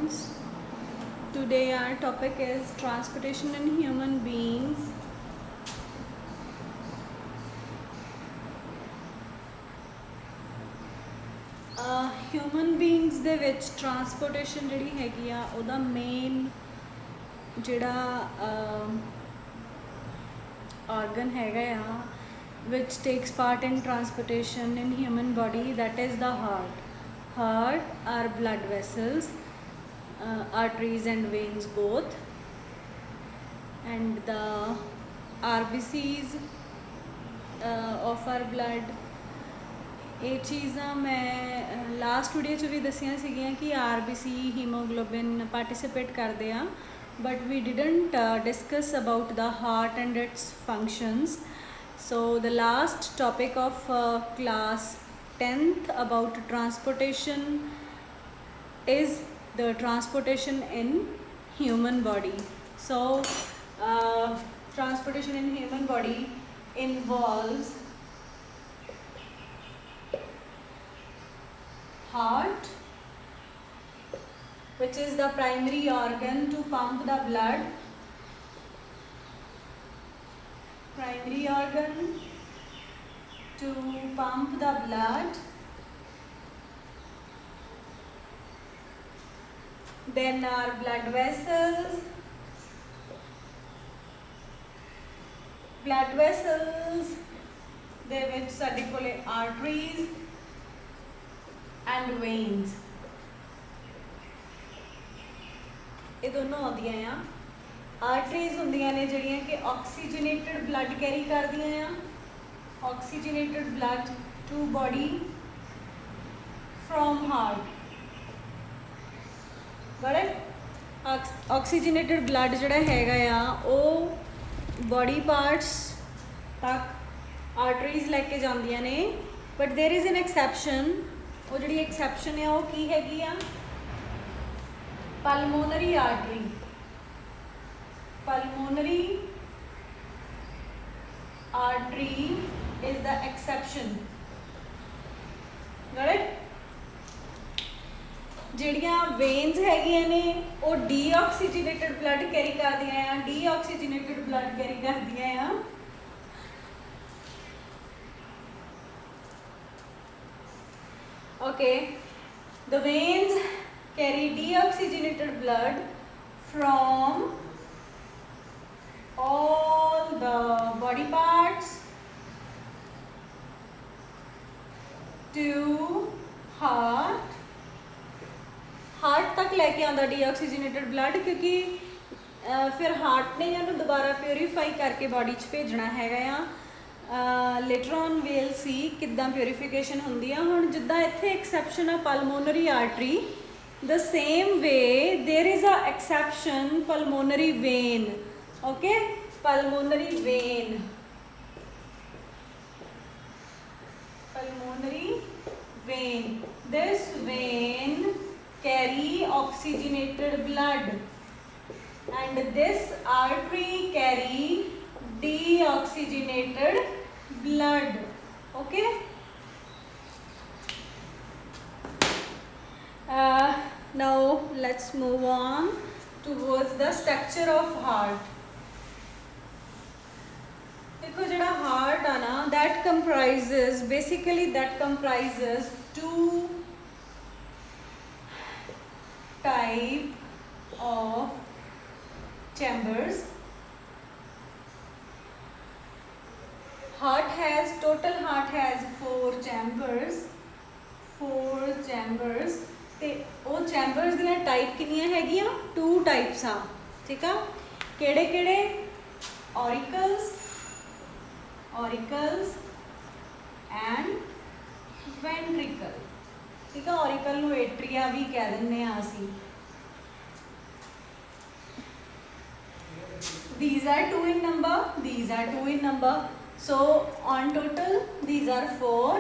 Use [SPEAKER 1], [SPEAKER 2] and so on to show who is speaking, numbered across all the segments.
[SPEAKER 1] students. Today our topic is transportation in human beings. Human beings ਦੇ ਵਿੱਚ transportation ਜਿਹੜੀ ਹੈਗੀ ਆ ਉਹਦਾ ਮੇਨ ਜਿਹੜਾ ਆਰਗਨ ਹੈਗਾ ਆ which takes part in transportation in human body, that is the heart. Heart are blood vessels, arteries and veins both, and the RBCs of our blood. ਇਹ ਚੀਜ਼ਾਂ ਮੈਂ ਲਾਸਟ ਵੀਡੀਓ 'ਚ ਵੀ ਦੱਸੀਆਂ ਸੀਗੀਆਂ ਕਿ RBC ਹੀਮੋਗਲੋਬਿਨ ਪਾਰਟਿਸਿਪੇਟ ਕਰਦੇ ਆ, but we didn't discuss about the heart and its functions. So the last topic of class 10th about transportation is the transportation in human body. So transportation in human body involves heart, which is the primary organ to pump the blood. Primary organ to pump the blood. Then our blood vessels. Blood vessels ਦੇ ਵਿੱਚ ਸਾਡੇ ਕੋਲੇ arteries and veins. ਇਹ ਦੋਨੋਂ ਆਉਂਦੀਆਂ ਆ। Arteries ਹੁੰਦੀਆਂ ਨੇ ਜਿਹੜੀਆਂ ਕਿ ਆਕਸੀਜਨੇਟਡ ਬਲੱਡ ਕੈਰੀ ਕਰਦੀਆਂ ਆ, oxygenated blood to body from heart. But oxygenated blood ਜਿਹੜਾ ਹੈਗਾ ਆ ਉਹ ਬੋਡੀ ਪਾਰਟਸ ਤੱਕ ਆਰਟਰੀਜ਼ ਲੈ ਕੇ ਜਾਂਦੀਆਂ ਨੇ, but there is an exception. ਉਹ ਜਿਹੜੀ ਐਕਸੈਪਸ਼ਨ ਆ ਉਹ ਕੀ ਹੈਗੀ ਆ? Pulmonary artery. Pulmonary artery is the exception. Got it? ਜਿਹੜੀਆਂ veins ਹੈਗੀਆਂ ਨੇ ਉਹ ਡੀਆਕਸੀਜਨੇਟਡ ਬਲੱਡ ਕੈਰੀ ਕਰਦੀਆਂ ਆ, ਡੀਆਕਸੀਜਨੇਟਡ ਬਲੱਡ ਕੈਰੀ ਕਰਦੀਆਂ ਆ। Okay, the veins carry deoxygenated blood from all the body parts to heart. ਤੱਕ ਲੈ ਕੇ ਆਉਂਦਾ ਡੀਆਕਸੀਜਨੇਟਡ ਬਲੱਡ, ਕਿਉਂਕਿ ਫਿਰ ਹਾਰਟ ਨੇ ਇਹਨੂੰ ਦੁਬਾਰਾ ਪਿਊਰੀਫਾਈ ਕਰਕੇ ਬਾਡੀ 'ਚ ਭੇਜਣਾ ਹੈਗਾ ਆ। ਲੇਟਰ ਔਨ ਵੀਲ ਸੀ ਕਿੱਦਾਂ ਪਿਊਰੀਫਿਕੇਸ਼ਨ ਹੁੰਦੀ ਆ। ਹੁਣ ਜਿੱਦਾਂ ਇੱਥੇ ਐਕਸੈਪਸ਼ਨ ਆ pulmonary artery, the same way there is a exception pulmonary vein. Okay, pulmonary vein. Pulmonary vein. This vein carry oxygenated blood, and this artery carry deoxygenated blood. Okay. Now let's move on towards the structure of heart. देखो जड़ा heart है ना, that comprises two type of chambers. Heart has four chambers. ਤੇ ਉਹ chambers ਦੀਆਂ type ਕਿੰਨੀਆਂ ਹੈਗੀਆਂ? 2 types ਆ। ਠੀਕ ਆ, ਕਿਹੜੇ ਕਿਹੜੇ? ਔਰੀਕਲਸ ਐਂਡ ਵੈਂਟ੍ਰੀਕਲ। ਠੀਕ ਆ, ਔਰੀਕਲ ਨੂੰ ਏਟਰੀਆ ਵੀ ਕਹਿ ਦਿੰਦੇ ਆ ਅਸੀਂ। these are 2 in number, so on total these are 4.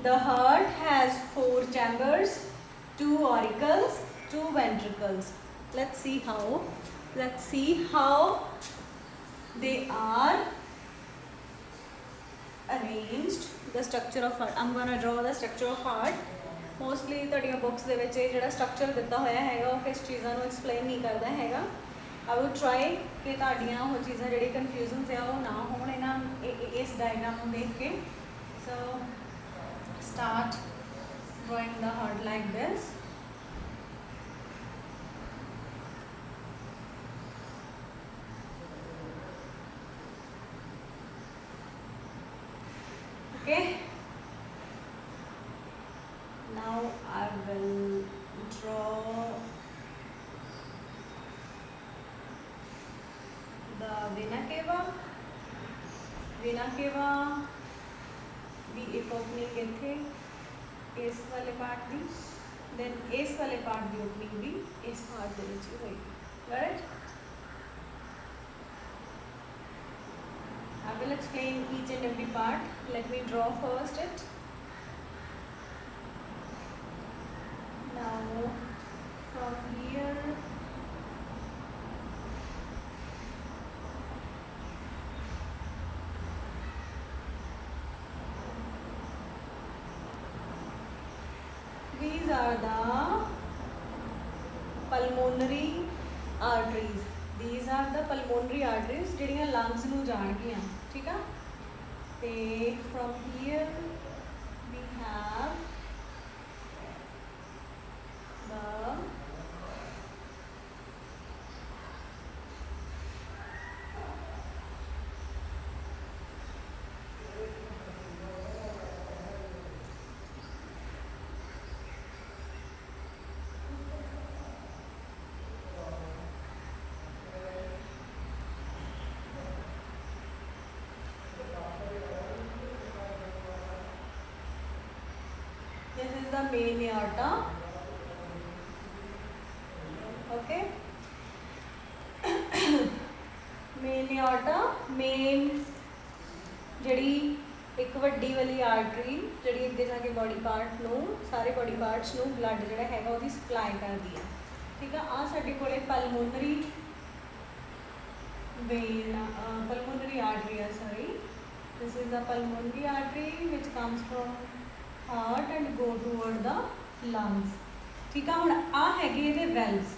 [SPEAKER 1] The heart has 4 chambers, 2 auricles, 2 ventricles. Let's see how they are arranged. The structure of heart. I'm gonna draw the structure of heart. Mostly तुहाडियां books दे विच इह जिहड़ा structure दिता होया हैगा वो किस चीज़ां नूं एक्सप्लेन नहीं करता हैगा। आई वुड ट्राई कि तुहाडियां वो चीज़ां जिहड़ी कन्फ्यूजनस है वो ना होण इन्हां इस डायग्राम नूं देख के। So start drawing the heart like this. Okay. Now I will draw the vena cava. Vena cava ਦੀ एक ओपनिंग इत्थे इस वाले पार्ट दी, then इस वाले पार्ट दी ओपनिंग भी इस पार्ट दे विच ही होएगी। Right? I will explain each and every part. Let me draw first it. Now from here these are the pulmonary arteries. These are the pulmonary arteries ਜਿਹੜੀਆਂ lungs ਨੂੰ ਜਾਣਗੀਆਂ, ਠੀਕ ਆ। ਤੇ from here we have the this is the main aorta. Okay. main aorta, main ਜਿਹੜੀ ਇੱਕ ਵੱਡੀ ਵਾਲੀ ਆਰਟਰੀ ਜਿਹੜੀ ਅੱਗੇ ਜਾ ਕੇ ਬੋਡੀ ਪਾਰਟ ਨੂੰ ਸਾਰੇ ਬੋਡੀ ਪਾਰਟਸ ਨੂੰ ਬਲੱਡ ਜਿਹੜਾ ਹੈਗਾ ਉਹਦੀ ਸਪਲਾਈ ਕਰਦੀ ਹੈ, ਠੀਕ ਆ। ਆ ਸਾਡੇ ਕੋਲੇ ਪਲਮੋਨਰੀ ਵੇਨ ਪਲਮੋਨਰੀ ਆਰਟਰੀ ਆ, sorry this is the pulmonary artery which comes from heart and go toward the lungs, ठीक है। हुण आ हैगे इहदे वैल्व्स,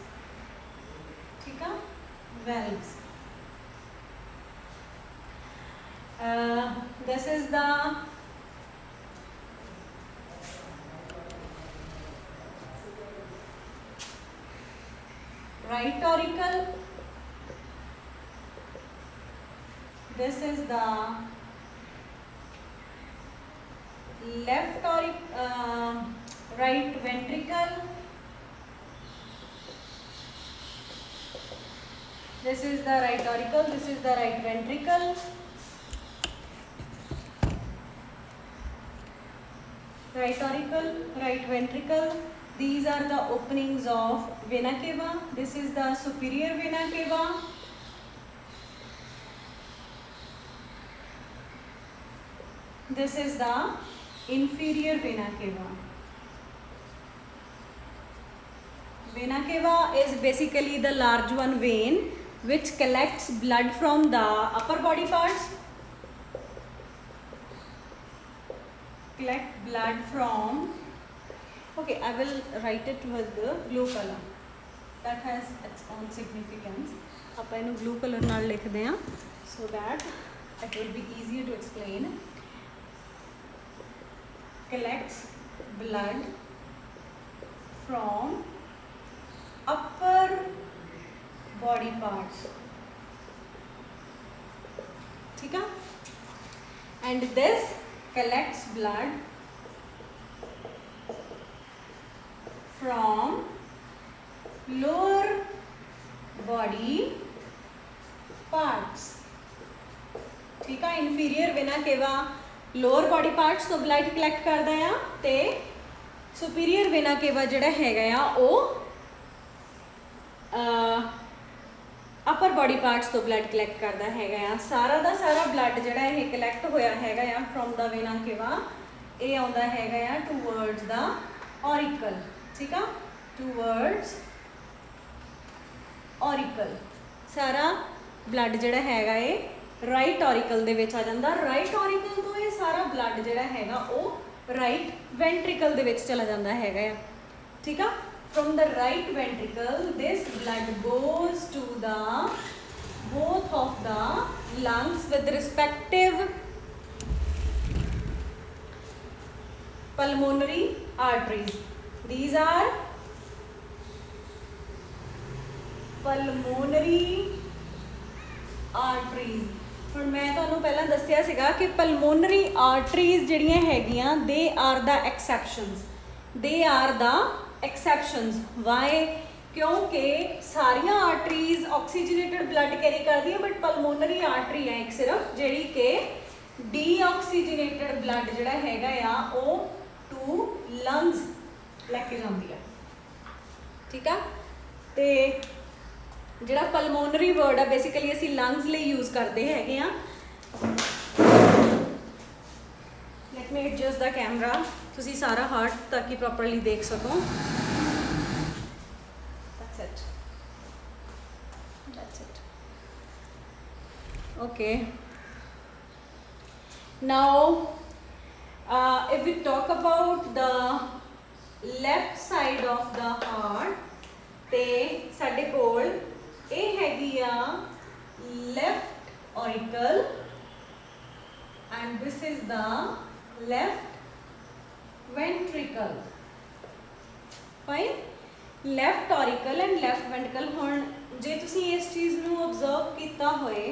[SPEAKER 1] ठीक है, valves. This is the right auricle, this is the left right ventricle, this is the right auricle, this is the right ventricle, right auricle, right ventricle. These are the openings of vena cava. This is the superior vena cava, this is the inferior vena cava. Vena cava is basically the large one vein which collects blood from the upper body parts, collect blood from, okay, I will write it with the blue color, that has its own significance. ਆਪਾਂ ਇਹਨੂੰ blue color ਨਾਲ ਲਿਖਦੇ ਹਾਂ so that it will be easier to explain. Collects blood from upper body parts, ठीक है, and this collects blood from lower body parts, ठीक है। inferior vena cava lower body parts तो ब्लड कलैक्ट करता है तो सुपीरियर वेना केवा जिहड़ा हैगा आ वो अपर बॉडी पार्ट्स तो ब्लड कलैक्ट करता हैगा आ। सारा दा सारा ब्लड जिहड़ा ये कलैक्ट होया हैगा आ फ्रॉम द वेना केवा ये आउंदा हैगा आ टूवर्ड्स द ऑरिकल, ठीक है, टूवर्ड्स ऑरिकल। सारा ब्लड जिहड़ा हैगा ये राइट ऑरिकल दे विच आ जांदा। राइट ऑरिकल तो ये सारा ब्लड जिहड़ा हैगा वो ਰਾਈਟ ਵੈਂਟ੍ਰੀਕਲ ਦੇ ਵਿੱਚ ਚਲਾ ਜਾਂਦਾ ਹੈਗਾ ਆ, ਠੀਕ ਆ। from the right ventricle this blood goes to the both of the lungs with respective pulmonary arteries. These are pulmonary arteries. ਹੁਣ ਮੈਂ ਤੁਹਾਨੂੰ ਪਹਿਲਾਂ ਦੱਸਿਆ ਸੀਗਾ ਕਿ ਪਲਮੋਨਰੀ ਆਰਟਰੀਜ਼ ਜਿਹੜੀਆਂ ਹੈਗੀਆਂ they are the exceptions Y, ਕਿਉਂਕਿ ਸਾਰੀਆਂ ਆਰਟਰੀਜ਼ ਆਕਸੀਜਨੇਟਡ ਬਲੱਡ ਕੈਰੀ ਕਰਦੀਆਂ, ਬਟ ਪਲਮੋਨਰੀ ਆਰਟਰੀ ਹੈ ਇੱਕ ਸਿਰਫ ਜਿਹੜੀ ਕਿ ਡੀਆਕਸੀਜਨੇਟਡ ਬਲੱਡ ਜਿਹੜਾ ਹੈਗਾ ਆ ਉਹ ਟੂ ਲੰਗਸ ਲੈ ਕੇ ਜਾਂਦੀ ਆ, ਠੀਕ ਆ। ਤੇ ਜਿਹੜਾ ਪਲਮੋਨਰੀ ਵਰਡ ਆ ਬੇਸਿਕਲੀ ਅਸੀਂ ਲੰਗਸ ਲਈ ਯੂਜ਼ ਕਰਦੇ ਹੈਗੇ ਆ। ਲੈਟ ਮੀ ਐਡਜਸਟ ਦਾ ਕੈਮਰਾ, ਤੁਸੀਂ ਸਾਰਾ ਹਾਰਟ ਤਾਂ ਕਿ ਪ੍ਰੋਪਰਲੀ ਦੇਖ ਸਕੋ। That's it. Okay. Now, if we talk about the left side of the heart, ਤੇ ਸਾਡੇ ਕੋਲ ਇਹ ਹੈਗੀ ਆ left auricle and this is the left ventricle. Fine. left auricle and left ventricle. ਹੁਣ ਜੇ ਤੁਸੀਂ ਇਸ ਚੀਜ਼ ਨੂੰ observe ਕੀਤਾ ਹੋਏ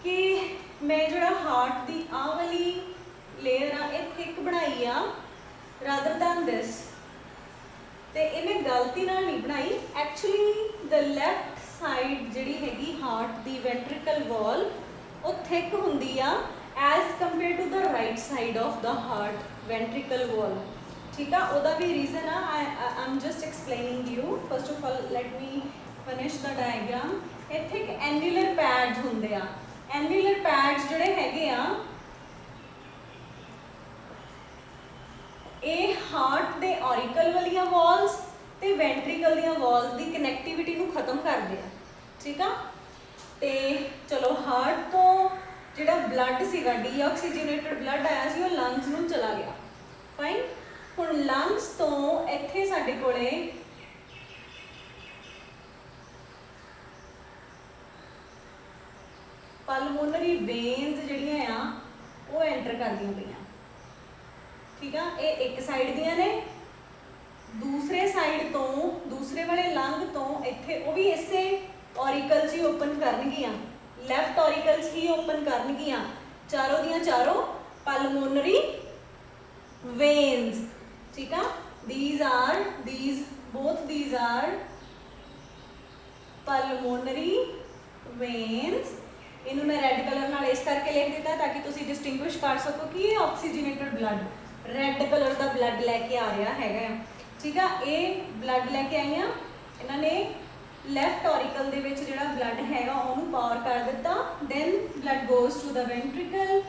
[SPEAKER 1] ਕਿ ਮੈਂ ਜਿਹੜਾ ਹਾਰਟ ਦੀ ਆਹ ਵਾਲੀ ਲੇਅਰ ਆ ਇਹ ਥਿਕ ਬਣਾਈ ਆ rather than this, ਤੇ ਇਹ ਮੈਂ ਗਲਤੀ ਨਾਲ ਨਹੀਂ ਬਣਾਈ। ਐਕਚੁਅਲੀ ਦ ਲੈਫਟ ਸਾਈਡ ਜਿਹੜੀ ਹੈਗੀ ਹਾਰਟ ਦੀ ਵੈਂਟ੍ਰੀਕਲ ਵਾਲ ਉਹ ਥਿਕ ਹੁੰਦੀ ਆ as compare to the right side of the heart ventricle wall, ਠੀਕ ਆ। ਉਹਦਾ ਵੀ ਰੀਜ਼ਨ ਆ, I am just explaining you. First of all let me finish the diagram. ਇੱਥੇ ਇੱਕ ਐਨੂਲਰ ਪੈਡਸ ਹੁੰਦੇ ਆ। ਐਨੂਲਰ ਪੈਡਸ ਜਿਹੜੇ ਹੈਗੇ ਆ ਇਹ ਹਾਰਟ ਦੇ ਔਰੀਕਲ ਵਾਲੀਆਂ ਵਾਲਸ ਤੇ ਵੈਂਟ੍ਰੀਕਲ ਦੀਆਂ ਵਾਲਸ ਦੀ ਕਨੈਕਟੀਵਿਟੀ ਨੂੰ ਖਤਮ ਕਰਦੇ ਆ, ਠੀਕ ਆ। ਤੇ ਚਲੋ ਹਾਰਟ ਤੋਂ ਜਿਹੜਾ ਬਲੱਡ ਸੀਗਾ ਡੀਆਕਸੀਜਨੇਟਡ ਬਲੱਡ ਆਇਆ ਸੀ ਉਹ ਲੰਗਸ ਨੂੰ ਚਲਾ ਗਿਆ, ਫਾਈਨ। ਹੁਣ ਲੰਗਸ ਤੋਂ ਇੱਥੇ ਸਾਡੇ ਕੋਲੇ ਪਲਮੋਨਰੀ ਵੇਨਸ ਜਿਹੜੀਆਂ ਆ ਉਹ ਐਂਟਰ ਕਰਦੀਆਂ ਪਈਆਂ, ਠੀਕ ਆ। ਇਹ ਇੱਕ ਸਾਈਡ ਦੀਆਂ ਨੇ, ਦੂਸਰੇ ਸਾਈਡ ਤੋਂ ਦੂਸਰੇ ਵਾਲੇ ਲੰਗ ਤੋਂ ਇੱਥੇ ਉਹ ਵੀ ਇਸੇ ਔਰੀਕਲ 'ਚ ਹੀ ਓਪਨ ਕਰਨਗੀਆਂ, ਲੈਫਟ ਔਰੀਕਲ 'ਚ ਹੀ ਓਪਨ ਕਰਨਗੀਆਂ, ਚਾਰੋਂ ਦੀਆਂ ਚਾਰੋਂ ਪਲਮੋਨਰੀ ਵੇਨਸ, ਠੀਕ ਆ। both these are pulmonary veins। ਇਹਨੂੰ ਮੈਂ ਰੈੱਡ ਕਲਰ ਨਾਲ ਇਸ ਕਰਕੇ ਲਿਖ ਦਿੱਤਾ ਤਾਂ ਕਿ ਤੁਸੀਂ ਡਿਸਟਿੰਗੁਇਸ਼ ਕਰ ਸਕੋ ਕਿ ਇਹ ਆਕਸੀਜਨੇਟਡ ਬਲੱਡ ਰੈੱਡ ਕਲਰ ਦਾ ਬਲੱਡ ਲੈ ਕੇ ਆ ਰਿਹਾ ਹੈਗਾ, ਠੀਕ ਆ। ਇਹ ਬਲੱਡ ਲੈ ਕੇ ਆਈਆਂ ਇਹਨਾਂ ਨੇ ਲੈਫਟ ਔਰੀਕਲ ਦੇ ਵਿੱਚ ਜਿਹੜਾ ਬਲੱਡ ਹੈਗਾ ਉਹਨੂੰ ਪਾਵਰ ਕਰ ਦਿੱਤਾ। Then blood goes to the ventricle,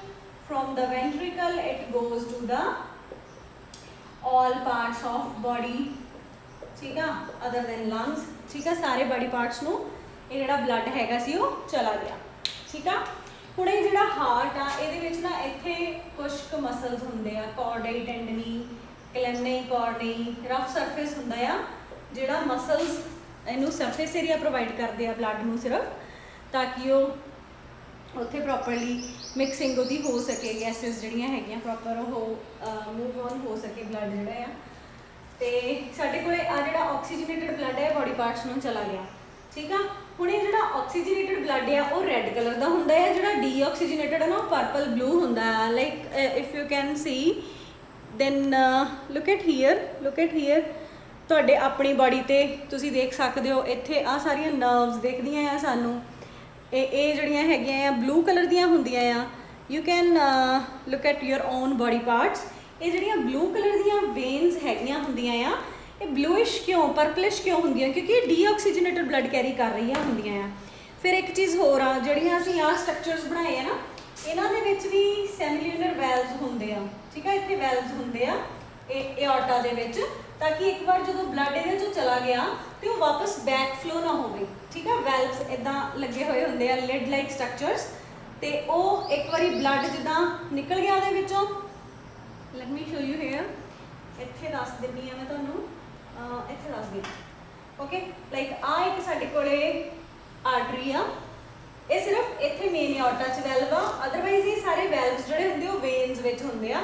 [SPEAKER 1] from the ventricle it goes to the all parts of body, ਠੀਕ ਆ, other than lungs, ਠੀਕ ਆ। ਸਾਰੇ ਬॉडी ਪਾਰਟਸ ਨੂੰ ਇਹ ਜਿਹੜਾ ਬਲੱਡ ਹੈਗਾ ਸੀ ਉਹ ਚਲਾ ਗਿਆ, ਠੀਕ ਆ। ਹੁਣ ਇਹ ਜਿਹੜਾ ਹਾਰਟ ਆ ਇਹਦੇ ਵਿੱਚ ਨਾ ਇੱਥੇ ਕੁਛ ਕੁ ਮਸਲਸ ਹੁੰਦੇ ਆ, ਕਾਰਡਾਈ ਟੈਂਡਨੀ, ਕਲੈਮਨਈ ਕਾਰਡਨੀ, ਰਫ ਸਰਫੇਸ ਹੁੰਦਾ ਆ ਜਿਹੜਾ ਮਸਲਸ ਇਹਨੂੰ ਸਰਫੇਸ ਏਰੀਆ ਪ੍ਰੋਵਾਈਡ ਕਰਦੇ ਆ ਬਲੱਡ ਨੂੰ ਸਿਰਫ, ਤਾਂ ਕਿ ਉਹ ਉੱਥੇ ਪ੍ਰੋਪਰਲੀ ਮਿਕਸਿੰਗ ਉਹਦੀ ਹੋ ਸਕੇ, ਗੈਸਿਸ ਜਿਹੜੀਆਂ ਹੈਗੀਆਂ ਪ੍ਰੋਪਰ ਉਹ ਮੂਵ ਔਨ ਹੋ ਸਕੇ ਬਲੱਡ ਜਿਹੜਾ ਆ। ਤੇ ਸਾਡੇ ਕੋਲੇ ਆ ਜਿਹੜਾ ਆਕਸੀਜਨੇਟਡ ਬਲੱਡ ਹੈ ਬॉडी ਪਾਰਟਸ ਨੂੰ ਚਲਾ ਗਿਆ, ਠੀਕ ਆ। ਹੁਣ ਇਹ ਜਿਹੜਾ ਆਕਸੀਜਨੇਟਡ ਬਲੱਡ ਆ ਉਹ ਰੈੱਡ ਕਲਰ ਦਾ ਹੁੰਦਾ ਹੈ, ਜਿਹੜਾ ਡੀਆਕਸੀਜਨੇਟਡ ਹੈ ਨਾ ਉਹ ਪਰਪਲ ਬਲੂ ਹੁੰਦਾ ਹੈ। Like if you can see then look at here ਤੁਹਾਡੇ ਆਪਣੀ ਬਾਡੀ ਤੇ ਤੁਸੀਂ ਦੇਖ ਸਕਦੇ ਹੋ ਇੱਥੇ ਆ ਸਾਰੀਆਂ ਨਰਵਸ ਦਿਖਦੀਆਂ ਆ ਸਾਨੂੰ। ਇਹ ਜਿਹੜੀਆਂ ਹੈਗੀਆਂ ਆ ਬਲੂ ਕਲਰ ਦੀਆਂ ਹੁੰਦੀਆਂ ਆ। You can look at your own body parts. ਇਹ ਜਿਹੜੀਆਂ ਬਲੂ ਕਲਰ ਦੀਆਂ ਵੇਨਸ ਹੈਗੀਆਂ ਹੁੰਦੀਆਂ ਆ ਇਹ ਬਲੂਇਸ਼ ਕਿਉਂ, ਪਰਪਲਿਸ਼ ਕਿਉਂ ਹੁੰਦੀਆਂ? ਕਿਉਂਕਿ ਇਹ ਡੀਆਕਸੀਜਨੇਟਡ ਬਲੱਡ ਕੈਰੀ ਕਰ ਰਹੀਆਂ ਹੁੰਦੀਆਂ ਆ। ਫਿਰ ਇੱਕ ਚੀਜ਼ ਹੋਰ ਆ, ਜਿਹੜੀਆਂ ਅਸੀਂ ਆਹ ਸਟਰਕਚਰਸ ਬਣਾਏ ਆ ਨਾ ਇਹਨਾਂ ਦੇ ਵਿੱਚ ਵੀ ਸੈਮੀਲੂਨਰ ਵੈਲਵਸ ਹੁੰਦੇ ਆ, ਠੀਕ ਆ। ਇੱਥੇ ਵੈਲਵਸ ਹੁੰਦੇ ਆ ਇਹ ਏਓਰਟਾ ਦੇ ਵਿੱਚ, ਤਾਂ ਕਿ ਇੱਕ ਵਾਰ ਜਦੋਂ ਬਲੱਡ ਇਹਦੇ 'ਚੋਂ ਚਲਾ ਗਿਆ ਤੇ ਉਹ ਵਾਪਸ ਬੈਕ ਫਲੋ ਨਾ ਹੋਵੇ, ਠੀਕ ਆ। ਵੈਲਵਸ ਇੱਦਾਂ ਲੱਗੇ ਹੋਏ ਹੁੰਦੇ ਆ ਲਿਡ ਲਾਈਕ ਸਟਰਕਚਰਸ, ਤੇ ਉਹ ਇੱਕ ਵਾਰੀ ਬਲੱਡ ਜਿੱਦਾਂ ਨਿਕਲ ਗਿਆ ਉਹਦੇ ਵਿੱਚੋਂ let me show you here. ਇੱਥੇ ਦੱਸ ਦਿੰਦੀ ਹਾਂ ਮੈਂ ਤੁਹਾਨੂੰ, ਇੱਥੇ ਦੱਸ ਦਿੰਦੀ। ਓਕੇ, ਲਾਈਕ ਆ ਇੱਕ ਸਾਡੇ ਕੋਲੇ ਆਰਟਰੀ ਆ, ਇਹ ਸਿਰਫ ਇੱਥੇ ਮੇਨ ਆਰਟਾ 'ਚ ਵੈਲਵ ਆ, ਅਦਰਵਾਈਜ਼ ਇਹ ਸਾਰੇ ਵੈਲਵਸ ਜਿਹੜੇ ਹੁੰਦੇ ਉਹ ਵੇਨਸ ਵਿੱਚ ਹੁੰਦੇ ਆ।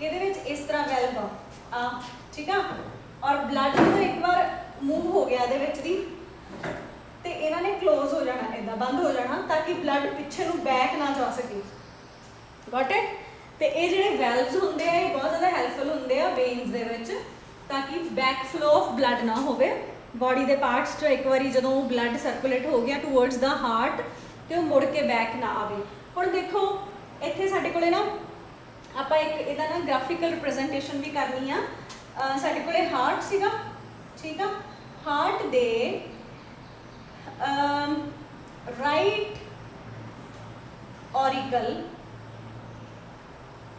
[SPEAKER 1] ਇਹਦੇ ਵਿੱਚ ਇਸ ਤਰ੍ਹਾਂ ਵੈਲਵ ਆ, ਠੀਕ ਆ। ਔਰ ਬਲੱਡ ਜਦੋਂ ਇੱਕ ਵਾਰ ਮੂਵ ਹੋ ਗਿਆ ਇਹਦੇ ਵਿੱਚ ਦੀ, ਤੇ ਇਹਨਾਂ ਨੇ ਕਲੋਜ਼ ਹੋ ਜਾਣਾ, ਇਦਾਂ ਬੰਦ ਹੋ ਜਾਣਾ, ਤਾਂ ਕਿ ਬਲੱਡ ਪਿੱਛੇ ਨੂੰ ਬੈਕ ਨਾ ਜਾ ਸਕੇ। Got it. ਤੇ ਇਹ ਜਿਹੜੇ ਵੈਲਵਸ ਹੁੰਦੇ ਆ ਇਹ ਬਹੁਤ ਜ਼ਿਆਦਾ ਹੈਲਪਫੁਲ ਹੁੰਦੇ ਆ ਵੇਨਸ ਦੇ ਵਿੱਚ, ਤਾਂ ਕਿ ਬੈਕ ਫਲੋ ਆਫ ਬਲੱਡ ਨਾ ਹੋਵੇ ਬੋਡੀ ਦੇ ਪਾਰਟਸ 'ਚ। ਇੱਕ ਵਾਰੀ ਜਦੋਂ ਬਲੱਡ ਸਰਕੂਲੇਟ ਹੋ ਗਿਆ ਟੂਵਰਡਸ ਦਾ ਹਾਰਟ, ਤੇ ਉਹ ਮੁੜ ਕੇ ਬੈਕ ਨਾ ਆਵੇ। ਹੁਣ ਦੇਖੋ ਇੱਥੇ ਸਾਡੇ ਕੋਲੇ ਨਾ ਆਪਾਂ ਇੱਕ ਇਹਦਾ ਨਾ ਗ੍ਰਾਫਿਕਲ ਰਿਪਰੈਜ਼ੈਂਟੇਸ਼ਨ ਵੀ ਕਰਨੀ ਆ। ਸਾਡੇ ਕੋਲੇ ਹਾਰਟ ਸੀਗਾ, ਠੀਕ ਆ। ਹਾਰਟ ਦੇ ਰਾਈਟ ਔਰੀਕਲ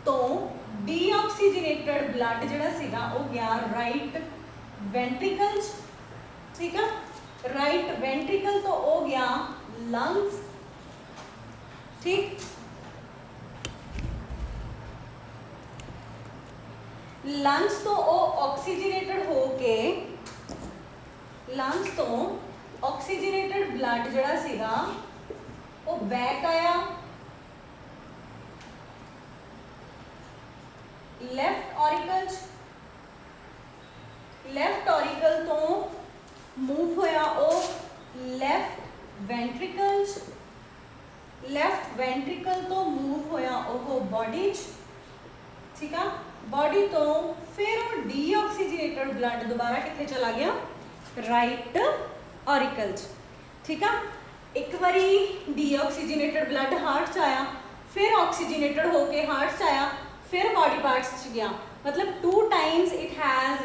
[SPEAKER 1] ਤੋਂ ਡੀਆਕਸੀਜਨੇਟਡ ਬਲੱਡ ਜਿਹੜਾ ਸੀਗਾ ਉਹ ਗਿਆ ਰਾਈਟ ਵੈਂਟ੍ਰੀਕਲ 'ਚ, ਠੀਕ ਆ। ਰਾਈਟ ਵੈਂਟ੍ਰੀਕਲ ਤੋਂ ਉਹ ਗਿਆ ਲੰਗਸ, ਠੀਕ। ਲੰਗਸ ਤੋਂ ਉਹ ਆਕਸੀਜਨੇਟਡ ਹੋ ਕੇ, ਲੰਗਸ ਤੋਂ ਆਕਸੀਜਨੇਟਡ ਬਲੱਡ ਜਿਹੜਾ ਸੀਗਾ ਉਹ ਬੈਕ ਆਇਆ ਲੈਫਟ ਔਰੀਕਲ 'ਚ। ਲੈਫਟ ਔਰੀਕਲ ਤੋਂ ਮੂਵ ਹੋਇਆ ਉਹ ਲੈਫਟ ਵੈਂਟ੍ਰੀਕਲ 'ਚ। ਲੈਫਟ ਵੈਂਟ੍ਰੀਕਲ ਤੋਂ ਮੂਵ ਹੋਇਆ ਉਹ ਬੋਡੀ 'ਚ, ਠੀਕ ਆ। ਬੋਡੀ ਤੋਂ ਫਿਰ ਉਹ ਡੀਆਕਸੀਜਨੇਟਡ ਬਲੱਡ ਦੁਬਾਰਾ ਕਿੱਥੇ ਚਲਾ ਗਿਆ, ਰਾਈਟ ਔਰੀਕਲ 'ਚ, ਠੀਕ ਆ। ਇੱਕ ਵਾਰੀ ਡੀਆਕਸੀਜਨੇਟਡ ਬਲੱਡ ਹਾਰਟ 'ਚ ਆਇਆ, ਫਿਰ ਆਕਸੀਜਨੇਟਡ ਹੋ ਕੇ ਹਾਰਟ 'ਚ ਆਇਆ, ਫਿਰ ਬॉडी पार्ट्स 'ਚ ਗਿਆ। मतलब 2 times it has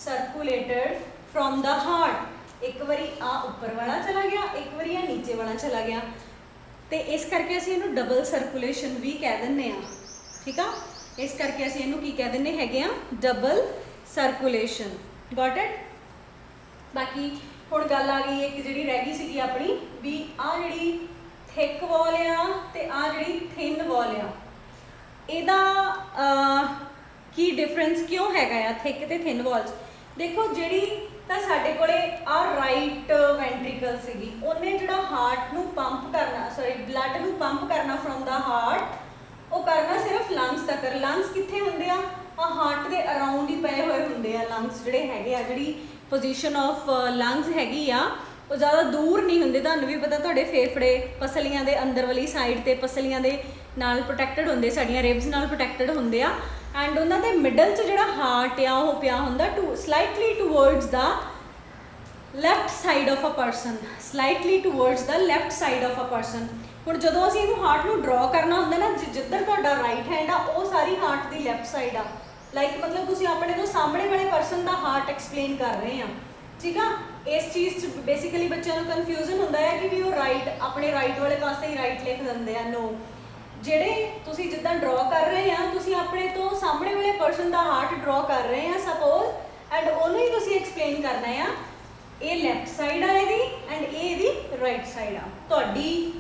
[SPEAKER 1] circulated from the heart। एक बारी आ ऊपर वाला चला गया, एक बारी आ नीचे वाला चला गया, तो इस करके असीं इहनूं डबल सर्कुलेशन भी कह दिंदे आ, ठीक आ। इस करके असीं इहनूं की कह दिंदे हैगे आ, डबल सर्कुलेशन। Got it. बाकी हुण गल आ गई एक जिहड़ी रह गई सीगी अपनी भी आ जिहड़ी थिक वॉल आ ते आ जिहड़ी थिन वॉल आ, ਇਹਦਾ ਕੀ ਡਿਫਰੈਂਸ ਕਿਉਂ ਹੈਗਾ ਆ ਥਿਕ ਤੇ ਥਿਨ ਵਾਲਸ। ਦੇਖੋ ਜਿਹੜੀ ਤਾਂ ਸਾਡੇ ਕੋਲੇ ਆ ਰਾਈਟ ਵੈਂਟ੍ਰੀਕਲ ਸੀਗੀ, ਉਹਨੇ ਜਿਹੜਾ ਹਾਰਟ ਨੂੰ ਪੰਪ ਕਰਨਾ, ਸੌਰੀ ਬਲੱਡ ਨੂੰ ਪੰਪ ਕਰਨਾ ਫਰੋਮ ਦਾ ਹਾਰਟ, ਉਹ ਕਰਨਾ ਸਿਰਫ ਲੰਗਸ ਤੱਕ। ਲੰਗਸ ਕਿੱਥੇ ਹੁੰਦੇ ਆ ਹਾਰਟ ਦੇ ਅਰਾਊਂਡ ਹੀ ਪਏ ਹੋਏ ਹੁੰਦੇ ਆ ਲੰਗਸ ਜਿਹੜੇ ਹੈਗੇ ਆ। ਜਿਹੜੀ ਪੋਜੀਸ਼ਨ ਆਫ ਲੰਗਸ ਹੈਗੀ ਆ ਉਹ ਜ਼ਿਆਦਾ ਦੂਰ ਨਹੀਂ ਹੁੰਦੇ। ਤੁਹਾਨੂੰ ਵੀ ਪਤਾ ਤੁਹਾਡੇ ਫੇਫੜੇ ਪਸਲੀਆਂ ਦੇ ਅੰਦਰ ਵਾਲੀ ਸਾਈਡ ਤੇ ਪਸਲੀਆਂ ਦੇ ਨਾਲ ਪ੍ਰੋਟੈਕਟਡ ਹੁੰਦੇ, ਸਾਡੀਆਂ ਰਿਬਸ ਨਾਲ ਪ੍ਰੋਟੈਕਟਡ ਹੁੰਦੇ ਆ। ਐਂਡ ਉਹਨਾਂ ਦੇ ਮਿਡਲ 'ਚ ਜਿਹੜਾ ਹਾਰਟ ਆ ਉਹ ਪਿਆ ਹੁੰਦਾ slightly towards the left side of a person, slightly towards the left side of a person. ਹੁਣ ਜਦੋਂ ਅਸੀਂ ਇਹਨੂੰ ਹਾਰਟ ਨੂੰ ਡਰਾ ਕਰਨਾ ਹੁੰਦਾ ਨਾ, ਜਿੱਧਰ ਤੁਹਾਡਾ ਰਾਈਟ ਹੈਂਡ ਆ ਉਹ ਸਾਰੀ ਹਾਰਟ ਦੀ ਲੈਫਟ ਸਾਈਡ ਆ। ਲਾਈਕ ਮਤਲਬ ਤੁਸੀਂ ਆਪਣੇ ਤੋਂ ਸਾਹਮਣੇ ਵਾਲੇ ਪਰਸਨ ਦਾ ਹਾਰਟ ਐਕਸਪਲੇਨ ਕਰ ਰਹੇ ਆ, ਠੀਕ ਆ। ਇਸ ਚੀਜ਼ 'ਚ ਬੇਸਿਕਲੀ ਬੱਚਿਆਂ ਨੂੰ ਕਨਫਿਊਜ਼ਨ ਹੁੰਦਾ ਹੈ ਕਿ ਵੀ ਉਹ ਰਾਈਟ ਆਪਣੇ ਰਾਈਟ ਵਾਲੇ ਪਾਸੇ ਹੀ ਰਾਈਟ ਲਿਖ ਦਿੰਦੇ ਆ। ਨੋ, ਜਿਹੜੇ ਤੁਸੀਂ ਜਿੱਦਾਂ ਡਰਾ ਕਰ ਰਹੇ ਆ, ਤੁਸੀਂ ਆਪਣੇ ਤੋਂ ਸਾਹਮਣੇ ਵਾਲੇ ਪਰਸਨ ਦਾ ਹਾਰਟ ਡਰਾ ਕਰ ਰਹੇ ਆ ਸਪੋਜ਼, ਐਂਡ ਉਹਨੂੰ ਹੀ ਤੁਸੀਂ ਐਕਸਪਲੇਨ ਕਰਨਾ ਆ ਇਹ ਲੈਫਟ ਸਾਈਡ ਆ ਇਹਦੀ ਐਂਡ ਇਹ ਇਹਦੀ ਰਾਈਟ ਸਾਈਡ ਆ। ਤੁਹਾਡੀ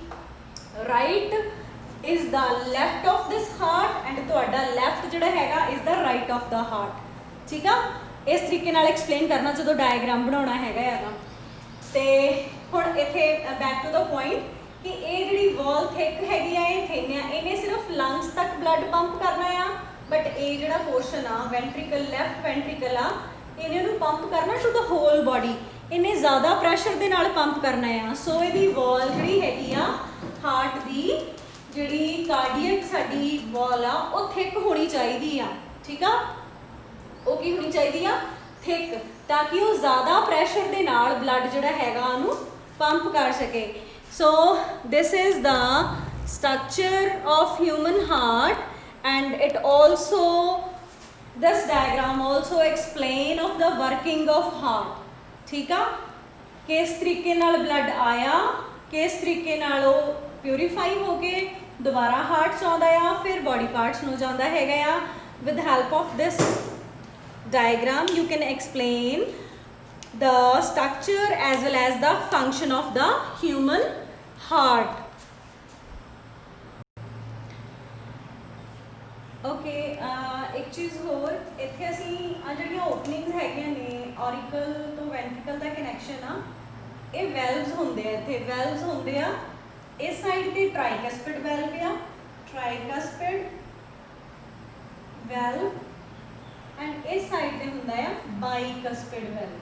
[SPEAKER 1] right is the left of this heart and ਤੁਹਾਡਾ ਲੈਫਟ ਜਿਹੜਾ ਹੈਗਾ is the right of the heart, ਠੀਕ ਆ। ਇਸ ਤਰੀਕੇ ਨਾਲ ਐਕਸਪਲੇਨ ਕਰਨਾ ਜਦੋਂ ਡਾਇਗਰਾਮ ਬਣਾਉਣਾ ਹੈਗਾ ਆ। ਤੇ ਹੁਣ ਇੱਥੇ ਬੈਕ ਟੂ ਦਾ ਪੁਆਇੰਟ ਕਿ ਇਹ ਜਿਹੜੀ ਵਾਲ ਥਿਕ ਹੈਗੀ ਆ ਇਹ ਥਿਨ ਆ, ਇਹਨੇ ਸਿਰਫ ਲੰਗਸ ਤੱਕ ਬਲੱਡ ਪੰਪ ਕਰਨਾ ਆ, ਬਟ ਇਹ ਜਿਹੜਾ ਪੋਰਸ਼ਨ ਆ ਵੈਂਟ੍ਰੀਕਲ, ਲੈਫਟ ਵੈਂਟ੍ਰੀਕਲ ਆ, ਇਹਨੇ ਉਹਨੂੰ ਪੰਪ ਕਰਨਾ ਟੂ ਦ ਹੋਲ ਬੋਡੀ। ਇਹਨੇ ਜ਼ਿਆਦਾ ਪ੍ਰੈਸ਼ਰ ਦੇ ਨਾਲ ਪੰਪ ਕਰਨਾ ਆ। ਸੋ ਇਹਦੀ ਵਾਲ ਜਿਹੜੀ ਹੈਗੀ ਆ ਹਾਰਟ ਦੀ, ਜਿਹੜੀ ਕਾਰਡੀਅਕ ਸਾਡੀ ਵਾਲ ਆ ਉਹ ਥਿਕ ਹੋਣੀ ਚਾਹੀਦੀ ਆ, ਠੀਕ ਆ। ਉਹ ਕੀ ਹੋਣੀ ਚਾਹੀਦੀ ਆ, ਥਿਕ, ਤਾਂ ਕਿ ਉਹ ਜ਼ਿਆਦਾ ਪ੍ਰੈਸ਼ਰ ਦੇ ਨਾਲ ਬਲੱਡ ਜਿਹੜਾ ਹੈਗਾ ਉਹਨੂੰ ਪੰਪ ਕਰ ਸਕੇ। So this is the structure of human heart and it also this diagram also explain of the working of heart, ਠੀਕ ਆ। ਕਿਸ ਤਰੀਕੇ ਨਾਲ ਬਲੱਡ ਆਇਆ, ਕਿਸ ਤਰੀਕੇ ਨਾਲ ਉਹ ਪਿਊਰੀਫਾਈ ਹੋ ਕੇ ਦੁਬਾਰਾ ਹਾਰਟ 'ਚ ਆਉਂਦਾ ਆ, ਫਿਰ ਬੋਡੀ ਪਾਰਟਸ ਨੂੰ ਜਾਂਦਾ ਹੈਗਾ ਆ। With help of this diagram you can explain the structure as well as the function of the human heart। Okay, ਇੱਕ ਚੀਜ਼ ਹੋਰ, ਇੱਥੇ ਅਸੀਂ ਆ ਜਿਹੜੀਆਂ ਓਪਨਿੰਗਸ ਹੈਗੀਆਂ ਨੇ ਔਰੀਕਲ ਤੋਂ ਵੈਂਟਰੀਕਲ ਦਾ ਕਨੈਕਸ਼ਨ ਆ, ਇਹ ਵੈਲਵਸ ਹੁੰਦੇ ਆ, ਇੱਥੇ ਵੈਲਵਸ ਹੁੰਦੇ ਆ। ਇਸ ਸਾਈਡ ਤੇ ਟ੍ਰਾਈਕਸਪਿਡ ਵੈਲਵ ਆ, ਟ੍ਰਾਈਕਸਪਿਡ ਵੈਲਵ, ਐਂਡ ਇਸ ਸਾਈਡ ਤੇ ਹੁੰਦਾ ਆ ਬਾਈਕਸਪਿਡ ਵੈਲਵ,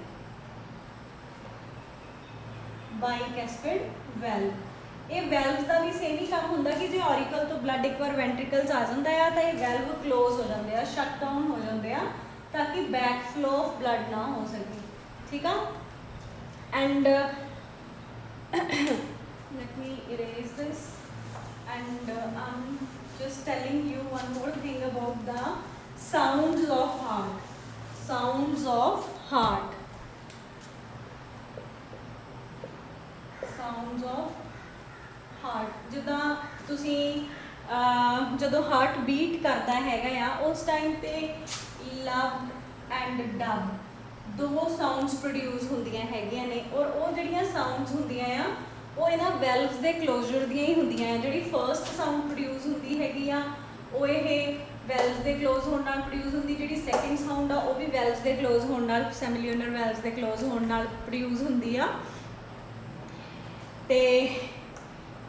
[SPEAKER 1] ਬਾਈਕਸਪਿਡ ਵੈਲਵ। ਇਹ ਵੈਲਵਸ ਦਾ ਵੀ ਸੇਮ ਹੀ ਕੰਮ ਹੁੰਦਾ ਕਿ ਜੇ ਔਰੀਕਲ ਤੋਂ ਬਲੱਡ ਇੱਕ ਵਾਰ ਵੈਂਟਰੀਕਲਸ ਆ ਜਾਂਦਾ ਆ ਤਾਂ ਇਹ ਵੈਲਵ ਕਲੋਜ਼ ਹੋ ਜਾਂਦੇ ਆ, ਸ਼ਟ ਡਾਊਨ ਹੋ ਜਾਂਦੇ ਆ, ਤਾਂ ਕਿ ਬੈਕ ਫਲੋ ਆਫ ਬਲੱਡ ਨਾ ਹੋ ਸਕੇ, ਠੀਕ ਆ। And let me erase this, and I'm just telling you one more thing about the sounds of heart. Sounds of heart. Sounds of heart. ਜਿੱਦਾਂ ਤੁਸੀਂ ਜਦੋਂ ਹਾਰਟ ਬੀਟ ਕਰਦਾ ਹੈਗਾ ਆ ਉਸ ਟਾਈਮ ਤੇ ਲਵ ਐਂਡ ਡਬ ਦੋ ਸਾਊਂਡਸ ਪ੍ਰੋਡਿਊਸ ਹੁੰਦੀਆਂ ਹੈਗੀਆਂ ਨੇ, ਔਰ ਉਹ ਜਿਹੜੀਆਂ ਸਾਊਂਡਸ ਹੁੰਦੀਆਂ ਆ ਉਹ ਇਹਨਾਂ ਵੈਲਵਸ ਦੇ ਕਲੋਜ਼ਰ ਦੀਆਂ ਹੀ ਹੁੰਦੀਆਂ ਆ। ਜਿਹੜੀ ਫਰਸਟ ਸਾਊਂਡ ਪ੍ਰੋਡਿਊਸ ਹੁੰਦੀ ਹੈਗੀ ਆ ਉਹ ਇਹ ਵੈਲਵਸ ਦੇ ਕਲੋਜ਼ ਹੋਣ ਨਾਲ ਪ੍ਰੋਡਿਊਸ ਹੁੰਦੀ, ਜਿਹੜੀ ਸੈਕਿੰਡ ਸਾਊਂਡ ਆ ਉਹ ਵੀ ਵੈਲਵਸ ਦੇ ਕਲੋਜ਼ ਹੋਣ ਨਾਲ, ਸੈਮੀਲਿਊਨਰ ਵੈਲਵਸ ਦੇ ਕਲੋਜ਼ ਹੋਣ ਨਾਲ ਪ੍ਰੋਡਿਊਸ ਹੁੰਦੀ ਆ। ਤੇ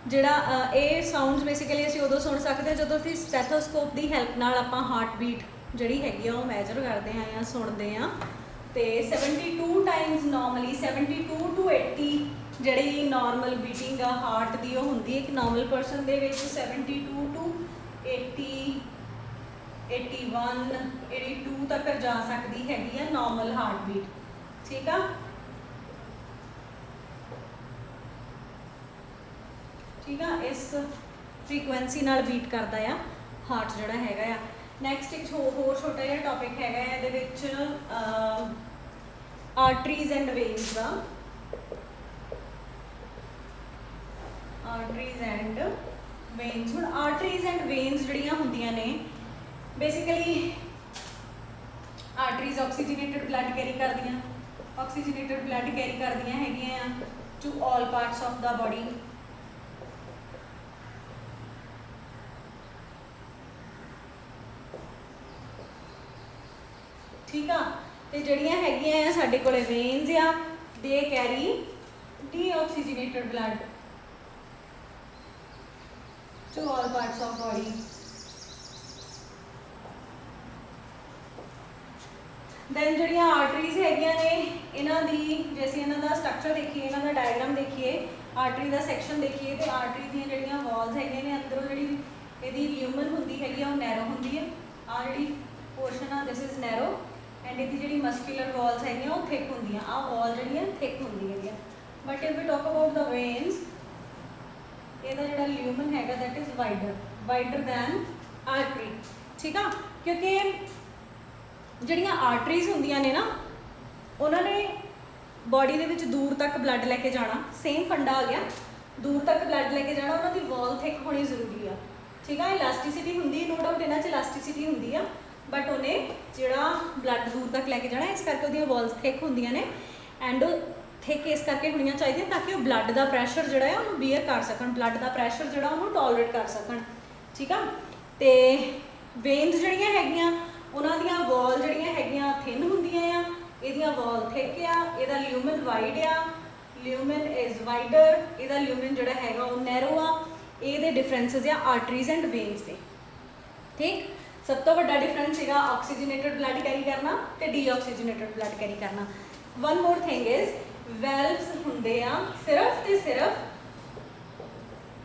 [SPEAKER 1] ਜਿਹੜਾ ਇਹ ਸਾਊਂਡਸ ਬੇਸਿਕਲੀ ਅਸੀਂ ਉਦੋਂ ਸੁਣ ਸਕਦੇ ਹਾਂ ਜਦੋਂ ਅਸੀਂ ਸਟੈਥੋਸਕੋਪ ਦੀ ਹੈਲਪ ਨਾਲ ਆਪਾਂ ਹਾਰਟ ਬੀਟ ਜਿਹੜੀ ਹੈਗੀ ਆ ਉਹ ਮੈਜਰ ਕਰਦੇ ਹਾਂ ਜਾਂ ਸੁਣਦੇ ਹਾਂ। ਤੇ 72 ਟਾਈਮਸ ਨੋਰਮਲੀ 72 to 80 ਜਿਹੜੀ ਨਾਰਮਲ ਬੀਟਿੰਗ ਆ ਹਾਰਟ ਦੀ ਉਹ ਹੁੰਦੀ ਹੈ ਇੱਕ ਨਾਰਮਲ ਪਰਸਨ ਦੇ ਵਿੱਚ, 72 to 80, 81, 82 ਤੱਕ ਜਾ ਸਕਦੀ ਹੈਗੀ ਆ ਨਾਰਮਲ ਹਾਰਟ ਬੀਟ, ਠੀਕ ਆ। ਠੀਕ ਆ, ਇਸ ਫ੍ਰੀਕੁਐਂਸੀ ਨਾਲ ਬੀਟ ਕਰਦਾ ਆ ਹਾਰਟ ਜਿਹੜਾ ਹੈਗਾ ਆ। ਨੈਕਸਟ ਇੱਕ ਹੋਰ ਛੋਟਾ ਜਿਹਾ ਟੌਪਿਕ ਹੈਗਾ ਇਹਦੇ ਵਿੱਚ ਆਰਟਰੀਜ਼ ਐਂਡ ਵੇਨਸ ਦਾ। ਆਰਟਰੀਜ਼ ਐਂਡ ਵੇਨਸ, ਹੁਣ ਆਰਟਰੀਜ਼ ਐਂਡ ਵੇਨਸ ਜਿਹੜੀਆਂ ਹੁੰਦੀਆਂ ਨੇ basically arteries oxygenated blood carry ਕਰਦੀਆਂ, ਆਕਸੀਜਨੇਟਡ ਬਲੱਡ ਕੈਰੀ ਕਰਦੀਆਂ ਹੈਗੀਆਂ ਆ to all parts of the body. ਠੀਕ ਆ, ਤੇ ਜਿਹੜੀਆਂ ਹੈਗੀਆਂ ਆ ਸਾਡੇ ਕੋਲੇ ਵੇਨਸ ਆ, they carry deoxygenated blood to all parts of body. Then ਜਿਹੜੀਆਂ ਆਰਟਰੀਜ਼ ਹੈਗੀਆਂ ਨੇ ਇਹਨਾਂ ਦੀ ਜੇ ਅਸੀਂ ਇਹਨਾਂ ਦਾ ਸਟਰਕਚਰ ਦੇਖੀਏ, ਇਹਨਾਂ ਦਾ ਡਾਇਗਰਾਮ ਦੇਖੀਏ, ਆਰਟਰੀ ਦਾ ਸੈਕਸ਼ਨ ਦੇਖੀਏ ਤੇ ਆਰਟਰੀ ਦੀਆਂ ਜਿਹੜੀਆਂ ਵਾਲਸ ਹੈਗੀਆਂ ਨੇ ਅੰਦਰੋਂ ਜਿਹੜੀ ਇਹਦੀ ਲਿਊਮਨ ਹੁੰਦੀ ਹੈਗੀ ਆ ਉਹ ਨੈਰੋ ਹੁੰਦੀ ਹੈ। ਆਹ ਜਿਹੜੀ ਪੋਰਸ਼ਨ ਆ ਦਿਸ ਇਜ਼ ਨੈਰੋ, ਐਂਡ ਇਹਦੀ ਜਿਹੜੀ ਮਸਕੂਲਰ ਵਾਲਸ ਹੈਗੀਆਂ ਉਹ ਥਿਕ ਹੁੰਦੀਆਂ, ਆਹ ਵਾਲ ਜਿਹੜੀਆਂ ਥਿਕ ਹੁੰਦੀਆਂ ਹੈਗੀਆਂ। But if we talk about the veins, ਇਹਦਾ ਜਿਹੜਾ ਲਿਊਮਨ ਹੈਗਾ that is wider than artery, ਠੀਕ ਆ। ਕਿਉਂਕਿ ਜਿਹੜੀਆਂ ਆਰਟਰੀਜ਼ ਹੁੰਦੀਆਂ ਨੇ ਨਾ ਉਹਨਾਂ ਨੇ ਬੋਡੀ ਦੇ ਵਿੱਚ ਦੂਰ ਤੱਕ ਬਲੱਡ ਲੈ ਕੇ ਜਾਣਾ, ਸੇਮ ਫੰਡਾ ਆ ਗਿਆ, ਦੂਰ ਤੱਕ ਬਲੱਡ ਲੈ ਕੇ ਜਾਣਾ, ਉਹਨਾਂ ਦੀ ਵਾਲ ਥਿਕ ਹੋਣੀ ਜ਼ਰੂਰੀ ਆ, ਠੀਕ ਆ। ਇਲਾਸਟਿਸਿਟੀ ਹੁੰਦੀ, ਨੋ ਡਾਊਟ ਇਹਨਾਂ 'ਚ ਇਲਾਸਟਿਸਿਟੀ ਹੁੰਦੀ ਆ, ਬਟ ਉਹਨੇ ਜਿਹੜਾ ਬਲੱਡ ਦੂਰ ਤੱਕ ਲੈ ਕੇ ਜਾਣਾ ਇਸ ਕਰਕੇ ਉਹਦੀਆਂ ਵਾਲਸ ਥਿਕ ਹੁੰਦੀਆਂ ਨੇ, ਐਂਡ ਥਿਕ ਇਸ ਕਰਕੇ ਹੋਣੀਆਂ ਚਾਹੀਦੀਆਂ ਤਾਂ ਕਿ ਉਹ ਬਲੱਡ ਦਾ ਪ੍ਰੈਸ਼ਰ ਜਿਹੜਾ ਹੈ ਉਹਨੂੰ ਬੀਅਰ ਕਰ ਸਕਣ, ਬਲੱਡ ਦਾ ਪ੍ਰੈਸ਼ਰ ਜਿਹੜਾ ਉਹਨੂੰ ਟੋਲਰੇਟ ਕਰ ਸਕਣ, ਠੀਕ ਆ। ਤੇ ਵੇਨਸ ਜਿਹੜੀਆਂ ਹੈਗੀਆਂ ਉਹਨਾਂ ਦੀਆਂ ਵਾਲ ਜਿਹੜੀਆਂ ਹੈਗੀਆਂ ਥਿਨ ਹੁੰਦੀਆਂ ਆ, ਇਹਦੀਆਂ ਵਾਲ ਥਿਕ ਆ, ਇਹਦਾ ਲਿਊਮਨ ਵਾਈਡ ਆ, ਲਿਊਮਨ ਇਜ਼ ਵਾਈਡਰ, ਇਹਦਾ ਲਿਊਮਨ ਜਿਹੜਾ ਹੈਗਾ ਉਹ ਨੈਰੋ ਆ। ਇਹਦੇ ਡਿਫਰੈਂਸਿਸ ਆ ਆਰਟਰੀਜ਼ ਐਂਡ ਵੇਨਸ ਦੇ, ਠੀਕ। ਸਭ ਤੋਂ ਵੱਡਾ ਡਿਫਰੈਂਸ ਹੈਗਾ ਆਕਸੀਜਨੇਟਡ ਬਲੱਡ ਕੈਰੀ ਕਰਨਾ ਤੇ ਡੀਆਕਸੀਜਨੇਟਡ ਬਲੱਡ ਕੈਰੀ ਕਰਨਾ। One more thing is valves ਹੁੰਦੇ ਆ ਸਿਰਫ ਤੇ ਸਿਰਫ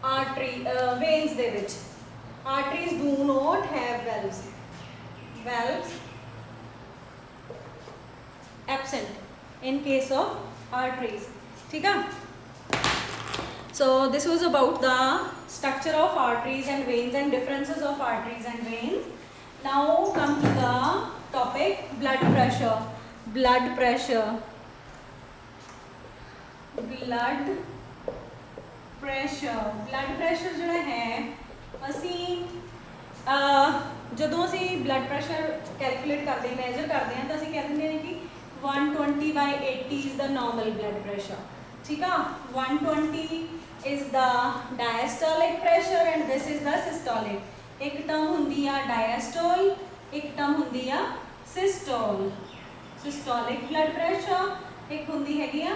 [SPEAKER 1] ਆਰਟਰੀ ਵੇਨਸ ਦੇ ਵਿੱਚ, arteries do not have valves, valves absent in case of arteries, ठीक है। So this was about the structure of arteries and veins and differences of arteries and veins. Now come to the topic blood pressure. Blood pressure, blood pressure, blood pressure ਜਿਹੜਾ ਹੈ ਅਸੀਂ ਜਦੋਂ ਅਸੀਂ blood pressure calculate ਕਰਦੇ ਹਾਂ, measure ਕਰਦੇ ਹਾਂ ਤਾਂ ਅਸੀਂ ਕਹਿ ਦਿੰਦੇ ਹਾਂ ਕਿ 120/80 is the normal blood pressure, ਠੀਕ ਆ। 120 is the diastolic pressure and this is the systolic. एक टर्म हुंदी आ डायस्टोल, एक टर्म हुंदी आ सिस्टोल। सिस्टोलिक ब्लड प्रैशर, एक हुंदी हैगी आ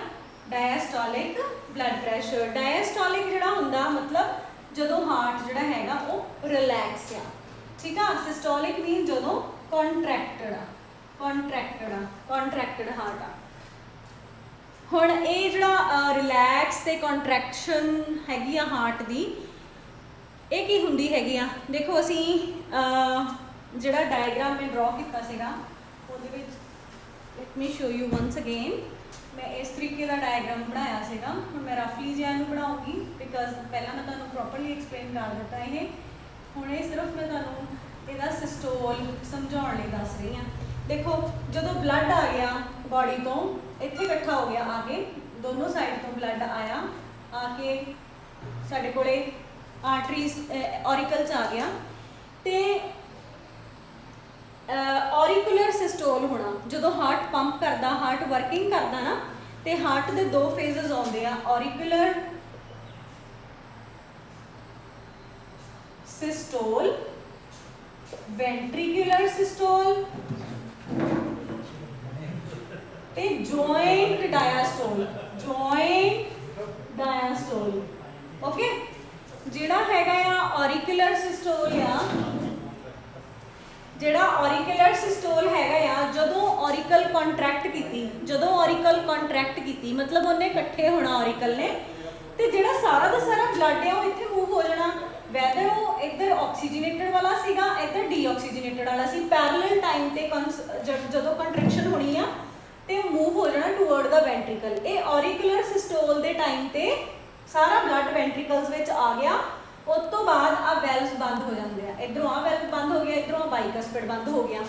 [SPEAKER 1] डायस्टोलिक ब्लड प्रैशर। डायस्टोलिक जिहड़ा हुंदा मतलब जदों हार्ट जिहड़ा हैगा वो रिलैक्स आ, ठीक आ। सिस्टोलिक मीन जदों कॉन्ट्रैक्टेड आ, कॉन्ट्रैक्टेड हार्ट आ। हुण ये जिहड़ा रिलैक्स ते कॉन्ट्रैक्शन हैगी आ हार्ट दी, ये की हुंदी हैगी आ। देखो असी जिहड़ा डायग्राम मैं ड्रॉ कीता सीगा ਉਹਦੇ ਵਿੱਚ let me show you once again. मैं इस तरीके का डायग्राम बनाया सीगा, हुण मैं रफली जिहा इहनूं बनाऊँगी बिकॉज पहला मैं तुहानूं प्रॉपरली एक्सप्लेन कर दिता ये। हुण ये सिर्फ मैं तुहानूं इहदा सिस्टोल समझाउण लई दस रही हाँ। देखो जदों ब्लड आ गया बॉडी तो इत्थे इकट्ठा हो गया, आके दोनों साइड तो ब्लड आया, आके साडे कोले आर्टरीज ऑरिकल च आ गया। तो ऑरिकुलर सिस्टोल होना जदों हार्ट पंप करता, हार्ट वर्किंग करता ना, तो हार्ट के दो फेजेस आउंदे आ, ऑरिकुलर सिस्टोल, वेंट्रिकुलर सिस्टोल ते joint diastole, joint diastole. Okay, जिहड़ा हैगा आ ऑरिकुलर सिस्टोल आ, जिहड़ा ऑरिकुलर सिस्टोल हैगा आ, जदों ऑरिकल कॉन्ट्रैक्ट कीती, जदों ऑरिकल कॉन्ट्रैक्ट कीती मतलब उन्हें इकट्ठे होना ऑरिकल ने, तो जिहड़ा सारा दा सारा ब्लड है वो इत्थे मूव हो जाना। वैदर वो इधर ऑक्सीजनेटेड वाला सीगा, इधर डीऑक्सीजनेटेड वाला सी, पैरेलल टाइम ते जदों कंट्रैक्शन होनी आ ते मूव हो जाना टूवर्ड द वेंट्रिकल। ये ऑरिकुलर सिस्टोल दे टाइम ते सारा ब्लड वेंट्रिकल्स विच आ गया। उस तो बाद आ वैल्व्स बंद हो जाते हैं, इधरों आ वैल्व बंद हो गया, इधरों बाइकस्पिड बंद हो गया,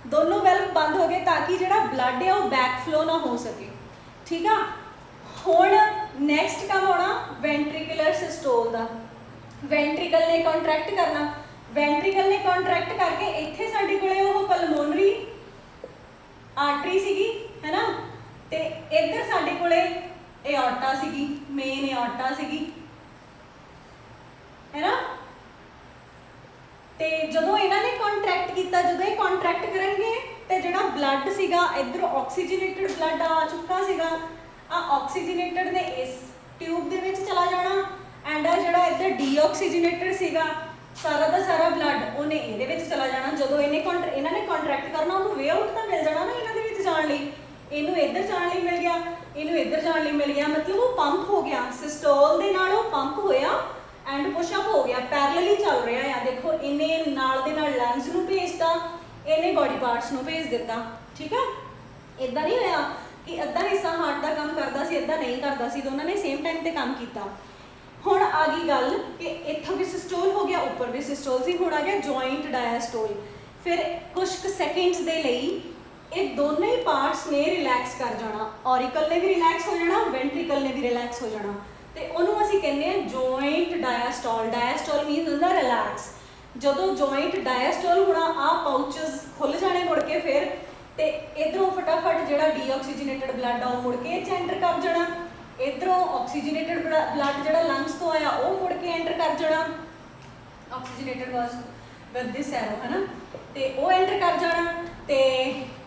[SPEAKER 1] दोनों वैल्व बंद हो गए ताकि जिहड़ा ब्लड है वो बैक फ्लो ना हो सके, ठीक है। हुण नैक्सट कम होना वेंट्रिकुलर सिस्टोल का। वेंट्रिकल ने कॉन्ट्रैक्ट करना, वेंट्रिकल ने कॉन्ट्रैक्ट करके इत्थे साडे कोले वो पलमोनरी आर्टरी सीगी, है ना, ते इधर साडे कोले एओर्टा सीगी, मेन एओर्टा सीगी, है ना। तो जदों इन्हां ने कॉन्ट्रैक्ट किया, जदों ये कॉन्ट्रैक्ट करेंगे तो जिहड़ा ब्लड सीगा इधर ऑक्सीजनेटेड ब्लड आ चुका सीगा, आ ऑक्सीजनेटेड ने इस ट्यूब दे विच चला जाना, एंड आ जिहड़ा इधर डीऑक्सीजनेटेड सीगा सारा दा सारा ब्लड उन्हें इहदे विच चला जाना। जदों इन्हां ने कॉन्ट्रैक्ट करना उन्होंने वे आउट तो मिल जाना ना इन्हां दे विच जाण लई, इनू इधर जाण लई मिल गया, इनू इधर जाण लई मिल गया, मतलब वो पंप हो गया, सिस्टोल दे नाल वो पंप होया एंड पुशअप हो गया, पैरेलली चल रहा है। देखो इन्हें नाल दे नाल लंग्स नूं भेजता, इन्हें बॉडी पार्ट्स नूं भेज दिता, ठीक है। इदां नहीं होया कि अद्धा हिस्सा हार्ट का काम करता सी, अद्धा नहीं करता सी, दोनों ने सेम टाइम पे काम किया। हुण आ गई गल कि इत्थों भी सिस्टोल हो गया, ऊपर भी सिस्टोल सी, हुण आ गया जॉइंट डायस्टोल। फिर कुछ सेकेंड्स दे लई ये दोनों ही पार्ट्स ने रिलैक्स कर जाना, ऑरिकल ने भी रिलैक्स हो जाना, वेंट्रिकल ने भी रिलैक्स हो जाना, तो उन्होंने असीं कहने हैं जॉइंट डायस्टोल। डायस्टोल मीन होंदा रिलैक्स। जदों जॉइंट डायस्टोल होना आ पाउचेस खुल जाने मुड़ के, फिर तो इधरों फटाफट जिहड़ा डीऑक्सीजनेटेड ब्लड आ मुड़ के एंटर कर जाना, इधरों ऑक्सीजनेटेड ब्लड जिहड़ा लंग्स तो आया वो मुड़ के एंटर कर जाना, oxygenated was with this arrow, है ना, तो वो एंटर कर जाना, तो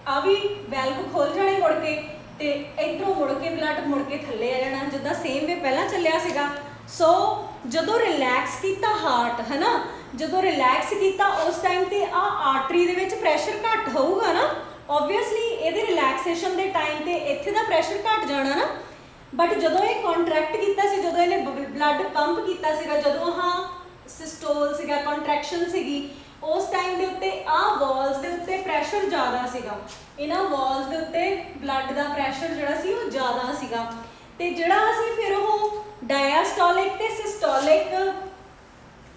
[SPEAKER 1] आ भी वैल्व खुल जाने मुड़ के, तो इधरों मुड़ के ब्लड मुड़ के थले आ जाना जिद्दां सेम वे पहला चलिया सीगा। सो जदों रिलैक्स किया हार्ट, है ना, जदों रिलैक्स किया उस टाइम ते आ आर्टरी दे विच प्रैशर घट होऊगा ना, ऑबवियसली इहदे रिलैक्सेशन दे टाइम ते इत्थे दा प्रैशर घट जाना ना। बट जदों ये कॉन्ट्रैक्ट किया सी, जदों इहने ब्लड पंप किया सीगा, जदों हाँ सिस्टोल सीगा, कॉन्ट्रैक्शन सीगी, उस टाइम के उत्ते आ वॉल्स के उत्ते प्रैशर ज़्यादा सीगा, इन्हां वॉल्स के उत्ते ब्लड का प्रैशर जिहड़ा सी वो ज़्यादा सीगा, ते जिहड़ा असीं फिर वो डायस्टोलिक ते सिस्टोलिक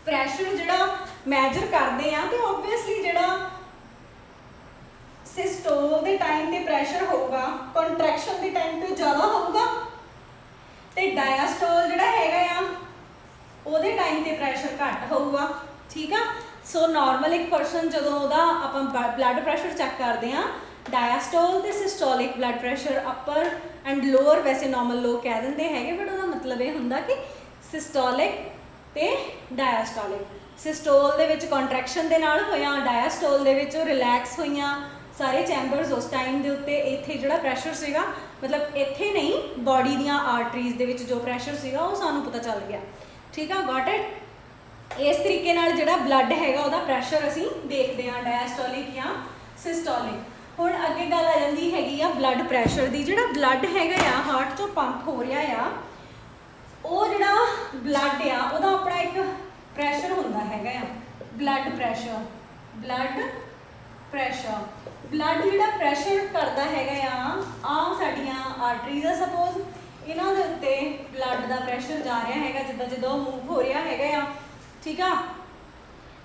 [SPEAKER 1] प्रैशर जिहड़ा मैजर करते हैं, तो ऑबवियसली जिहड़ा सिस्टोल के टाइम ते प्रैशर होगा कॉन्ट्रैक्शन के टाइम ते ज़्यादा होगा, तो डायस्टोल जिहड़ा हैगा आ उहदे टाइम ते प्रैशर घट होगा, ठीक है। सो नॉर्मल एक परसन जो आप ब्लड प्रैशर चैक करते हैं, डायस्टोल तो systolic blood pressure upper and lower, वैसे नॉर्मल लोग कह देंगे है, बट वह मतलब ये होंगे कि सिस्टोलिक तो डायस्टोलिक। ਸਿਸਟੋਲ ਦੇ ਵਿੱਚ ਕੰਟਰੈਕਸ਼ਨ ਦੇ ਨਾਲ ਹੋਇਆ, ਡਾਇਸਟੋਲ ਦੇ ਵਿੱਚ ਰਿਲੈਕਸ ਹੋਈਆਂ ਸਾਰੇ ਚੈਂਬਰਸ ਉਸ ਟਾਈਮ ਦੇ ਉੱਤੇ। ਇੱਥੇ ਜਿਹੜਾ ਪ੍ਰੈਸ਼ਰ ਸੀਗਾ, ਮਤਲਬ ਇੱਥੇ ਨਹੀਂ, ਬਾਡੀ ਦੀਆਂ ਆਰਟਰੀਜ਼ ਦੇ ਵਿੱਚ ਜੋ ਪ੍ਰੈਸ਼ਰ ਸੀਗਾ ਉਹ ਸਾਨੂੰ ਪਤਾ ਚੱਲ ਗਿਆ। ਠੀਕ ਆ, ਗॉट ਇਟ। ਇਸ ਤਰੀਕੇ ਨਾਲ ਜਿਹੜਾ ਬਲੱਡ ਹੈਗਾ ਉਹਦਾ ਪ੍ਰੈਸ਼ਰ ਅਸੀਂ ਦੇਖਦੇ ਹਾਂ, ਡਾਇਸਟੋਲਿਕ ਜਾਂ ਸਿਸਟੋਲਿਕ। ਹੁਣ ਅੱਗੇ ਗੱਲ ਆ ਜਾਂਦੀ ਹੈਗੀ ਆ ਬਲੱਡ ਪ੍ਰੈਸ਼ਰ ਦੀ। ਜਿਹੜਾ ਬਲੱਡ ਹੈਗਾ ਆ ਹਾਰਟ 'ਚੋਂ ਪੰਪ ਹੋ ਰਿਹਾ ਆ, ਉਹ ਜਿਹੜਾ ਬਲੱਡ ਆ ਉਹਦਾ ਆਪਣਾ ਇੱਕ ਪ੍ਰੈਸ਼ਰ ਹੁੰਦਾ ਹੈਗਾ ਆ, ਬਲੱਡ ਪ੍ਰੈਸ਼ਰ। ਬਲੱਡ ਜਿਹੜਾ ਪ੍ਰੈਸ਼ਰ ਕਰਦਾ ਹੈਗਾ ਆ ਸਾਡੀਆਂ ਆਰਟਰੀਜ਼ ਆ, ਸਪੋਜ਼ ਇਹਨਾਂ ਦੇ ਉੱਤੇ ਬਲੱਡ ਦਾ ਪ੍ਰੈਸ਼ਰ ਜਾ ਰਿਹਾ ਹੈਗਾ ਜਿੱਦਾਂ ਜਿੱਦਾਂ ਉਹ ਮੂਵ ਹੋ ਰਿਹਾ ਹੈਗਾ ਆ। ਠੀਕ ਆ,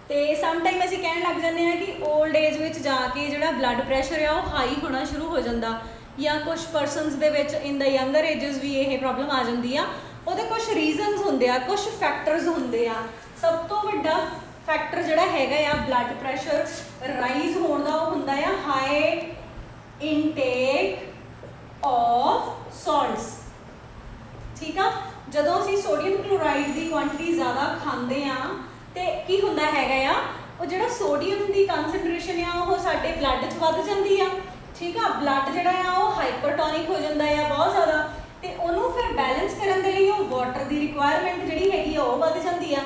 [SPEAKER 1] ਤੇ ਸਮ ਟਾਈਮ ਅਸੀਂ ਕਹਿਣ ਲੱਗ ਜਾਂਦੇ ਆ ਕਿ 올ਡ ਏਜ ਵਿੱਚ ਜਾ ਕੇ ਜਿਹੜਾ ਬਲੱਡ ਪ੍ਰੈਸ਼ਰ ਆ ਉਹ ਹਾਈ ਹੋਣਾ ਸ਼ੁਰੂ ਹੋ ਜਾਂਦਾ, ਜਾਂ ਕੁਝ ਪਰਸਨਸ ਦੇ ਵਿੱਚ ਇਨ ਦਾ ਯੰਗਰ ਏਜਸ ਵੀ ਇਹ ਪ੍ਰੋਬਲਮ ਆ ਜਾਂਦੀ ਆ। ਉਹਦੇ ਕੁਝ ਰੀਜ਼ਨਸ ਹੁੰਦੇ ਆ, ਕੁਝ ਫੈਕਟਰਸ ਹੁੰਦੇ ਆ। ਸਭ ਤੋਂ ਵੱਡਾ ਫੈਕਟਰ ਜਿਹੜਾ ਹੈਗਾ ਆ ਬਲੱਡ ਪ੍ਰੈਸ਼ਰ ਰਾਈਜ਼ ਹੋਣ ਦਾ, ਉਹ ਹੁੰਦਾ ਆ ਹਾਈ ਇਨਟੇਕ ਆਫ ਸਾਲਟਸ। ਠੀਕ ਆ, ਜਦੋਂ ਅਸੀਂ ਸੋਡੀਅਮ ਕਲੋਰਾਈਡ ਦੀ ਕੁਆਂਟੀਟੀ ਜ਼ਿਆਦਾ ਖਾਂਦੇ ਆ ਤੇ ਕੀ ਹੁੰਦਾ ਹੈਗਾ ਆ, ਉਹ ਜਿਹੜਾ ਸੋਡੀਅਮ ਦੀ ਕਨਸੈਂਟ੍ਰੇਸ਼ਨ ਆ ਉਹ ਸਾਡੇ ਬਲੱਡ 'ਚ ਵੱਧ ਜਾਂਦੀ ਆ। ਠੀਕ ਆ, ਬਲੱਡ ਜਿਹੜਾ ਆ ਉਹ ਹਾਈਪਰਟੋਨਿਕ ਹੋ ਜਾਂਦਾ ਆ ਬਹੁਤ ਜ਼ਿਆਦਾ, ਤੇ ਉਹਨੂੰ ਫਿਰ ਬੈਲੈਂਸ ਕਰਨ ਦੇ ਲਈ ਉਹ ਵਾਟਰ ਦੀ ਰਿਕੁਆਇਰਮੈਂਟ ਜਿਹੜੀ ਹੈਗੀ ਆ ਉਹ ਵੱਧ ਜਾਂਦੀ ਆ।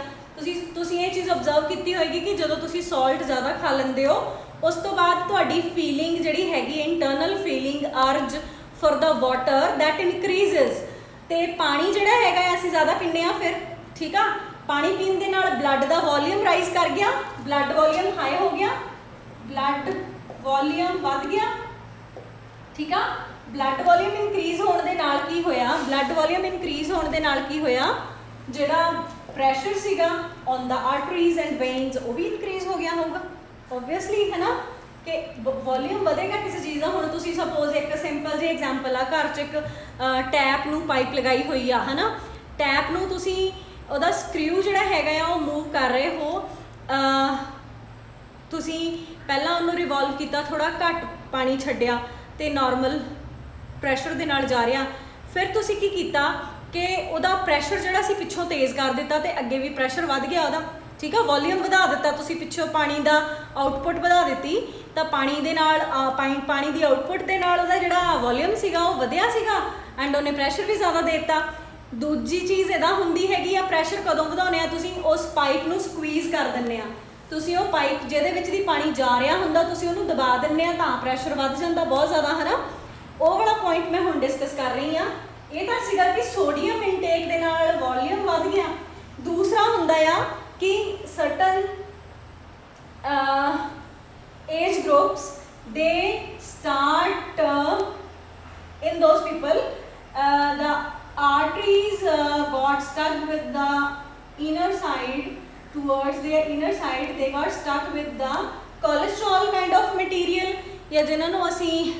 [SPEAKER 1] ਤੁਸੀਂ ਇਹ ਚੀਜ਼ ਆਬਜ਼ਰਵ ਕੀਤੀ ਹੋਏਗੀ ਕਿ ਜਦੋਂ ਤੁਸੀਂ ਸਾਲਟ ਜ਼ਿਆਦਾ ਖਾ ਲੈਂਦੇ ਹੋ ਉਸ ਤੋਂ ਬਾਅਦ ਤੁਹਾਡੀ ਫੀਲਿੰਗ ਜਿਹੜੀ ਹੈਗੀ, internal feeling urge for the water that increases. ਤੇ ਪਾਣੀ ਜਿਹੜਾ ਹੈਗਾ ਅਸੀਂ ਜ਼ਿਆਦਾ ਪੀਂਦੇ ਆ ਫਿਰ। ਠੀਕ ਆ, ਪਾਣੀ ਪੀਣ ਦੇ ਨਾਲ ਬਲੱਡ ਦਾ ਵੋਲੀਅਮ ਰਾਈਜ਼ ਕਰ ਗਿਆ, ਬਲੱਡ ਵੋਲੀਅਮ ਹਾਈ ਹੋ ਗਿਆ, ਬਲੱਡ ਵੋਲੀਅਮ ਵੱਧ ਗਿਆ। ਠੀਕ ਆ, ਬਲੱਡ ਵੋਲੀਅਮ ਇਨਕਰੀਜ਼ ਹੋਣ ਦੇ ਨਾਲ ਕੀ ਹੋਇਆ, ਜਿਹੜਾ ਪ੍ਰੈਸ਼ਰ ਸੀਗਾ on the arteries and veins ਉਹ ਵੀ ਇਨਕਰੀਜ਼ ਹੋ ਗਿਆ ਹੋਊਗਾ ਓਬਵੀਅਸਲੀ, ਹੈ ਨਾ, ਕਿ ਵੋਲੀਅਮ ਵਧੇਗਾ ਕਿਸੇ ਚੀਜ਼ ਦਾ। ਹੁਣ ਤੁਸੀਂ ਸਪੋਜ਼ ਇੱਕ ਸਿੰਪਲ ਜਿਹੀ ਐਗਜ਼ਾਮਪਲ ਆ, ਘਰ 'ਚ ਇੱਕ ਟੈਪ ਨੂੰ ਪਾਈਪ ਲਗਾਈ ਹੋਈ ਆ, ਹੈ ਨਾ, ਟੈਪ ਨੂੰ ਤੁਸੀਂ ਉਹਦਾ ਸਕਰੂ ਜਿਹੜਾ ਹੈਗਾ ਆ ਉਹ ਮੂਵ ਕਰ ਰਹੇ ਹੋ, ਤੁਸੀਂ ਪਹਿਲਾਂ ਉਹਨੂੰ ਰਿਵੋਲਵ ਕੀਤਾ, ਥੋੜਾ ਘੱਟ ਪਾਣੀ ਛੱਡਿਆ ਤੇ ਨਾਰਮਲ ਪ੍ਰੈਸ਼ਰ ਦੇ ਨਾਲ ਜਾ ਰਿਹਾ, ਫਿਰ ਤੁਸੀਂ ਕੀ ਕੀਤਾ ਕਿ ਉਹਦਾ ਪ੍ਰੈਸ਼ਰ ਜਿਹੜਾ ਸੀ ਪਿੱਛੋਂ ਤੇਜ਼ ਕਰ ਦਿੱਤਾ ਤੇ ਅੱਗੇ ਵੀ ਪ੍ਰੈਸ਼ਰ ਵੱਧ ਗਿਆ ਉਹਦਾ। ਠੀਕ ਆ, ਵੋਲੀਅਮ ਵਧਾ ਦਿੱਤਾ ਤੁਸੀਂ, ਪਿੱਛੋਂ ਪਾਣੀ ਦਾ ਆਊਟਪੁੱਟ ਵਧਾ ਦਿੱਤੀ ਤਾਂ ਪਾਣੀ ਦੇ ਨਾਲ ਪਾਣੀ ਦੀ ਆਊਟਪੁੱਟ ਦੇ ਨਾਲ ਉਹਦਾ ਜਿਹੜਾ ਵੋਲੀਅਮ ਸੀਗਾ ਉਹ ਵਧਿਆ ਸੀਗਾ ਐਂਡ ਉਹਨੇ ਪ੍ਰੈਸ਼ਰ ਵੀ ਜ਼ਿਆਦਾ ਦੇ ਦਿੱਤਾ। ਦੂਜੀ ਚੀਜ਼ ਇੱਦਾਂ ਹੁੰਦੀ ਹੈਗੀ ਆ, ਪ੍ਰੈਸ਼ਰ ਕਦੋਂ ਵਧਾਉਂਦੇ ਆ, ਤੁਸੀਂ ਉਸ ਪਾਈਪ ਨੂੰ ਸਕਵੀਜ਼ ਕਰ ਦਿੰਦੇ ਆ, ਤੁਸੀਂ ਉਹ ਪਾਈਪ ਜਿਹਦੇ ਵਿੱਚ ਦੀ ਪਾਣੀ ਜਾ ਰਿਹਾ ਹੁੰਦਾ ਤੁਸੀਂ ਉਹਨੂੰ ਦਬਾ ਦਿੰਦੇ ਆ ਤਾਂ ਪ੍ਰੈਸ਼ਰ ਵੱਧ ਜਾਂਦਾ ਬਹੁਤ ਜ਼ਿਆਦਾ, ਹੈ ਨਾ। ਉਹ ਵਾਲਾ ਪੁਆਇੰਟ ਮੈਂ ਹੁਣ ਡਿਸਕਸ ਕਰ ਰਹੀ ਆ। ਇਹ ਤਾਂ ਸੀਗਾ ਕਿ ਸੋਡੀਅਮ ਇਨਟੇਕ ਦੇ ਨਾਲ ਵੋਲੀਅਮ ਵੱਧ ਗਿਆ। ਦੂਸਰਾ ਹੁੰਦਾ ਆ ਕਿ certain age groups they start in those people the arteries got stuck with the inner side, towards their inner side they got stuck with the cholesterol kind of material, ਜਾਂ ਜਿਨ੍ਹਾਂ ਨੂੰ ਅਸੀਂ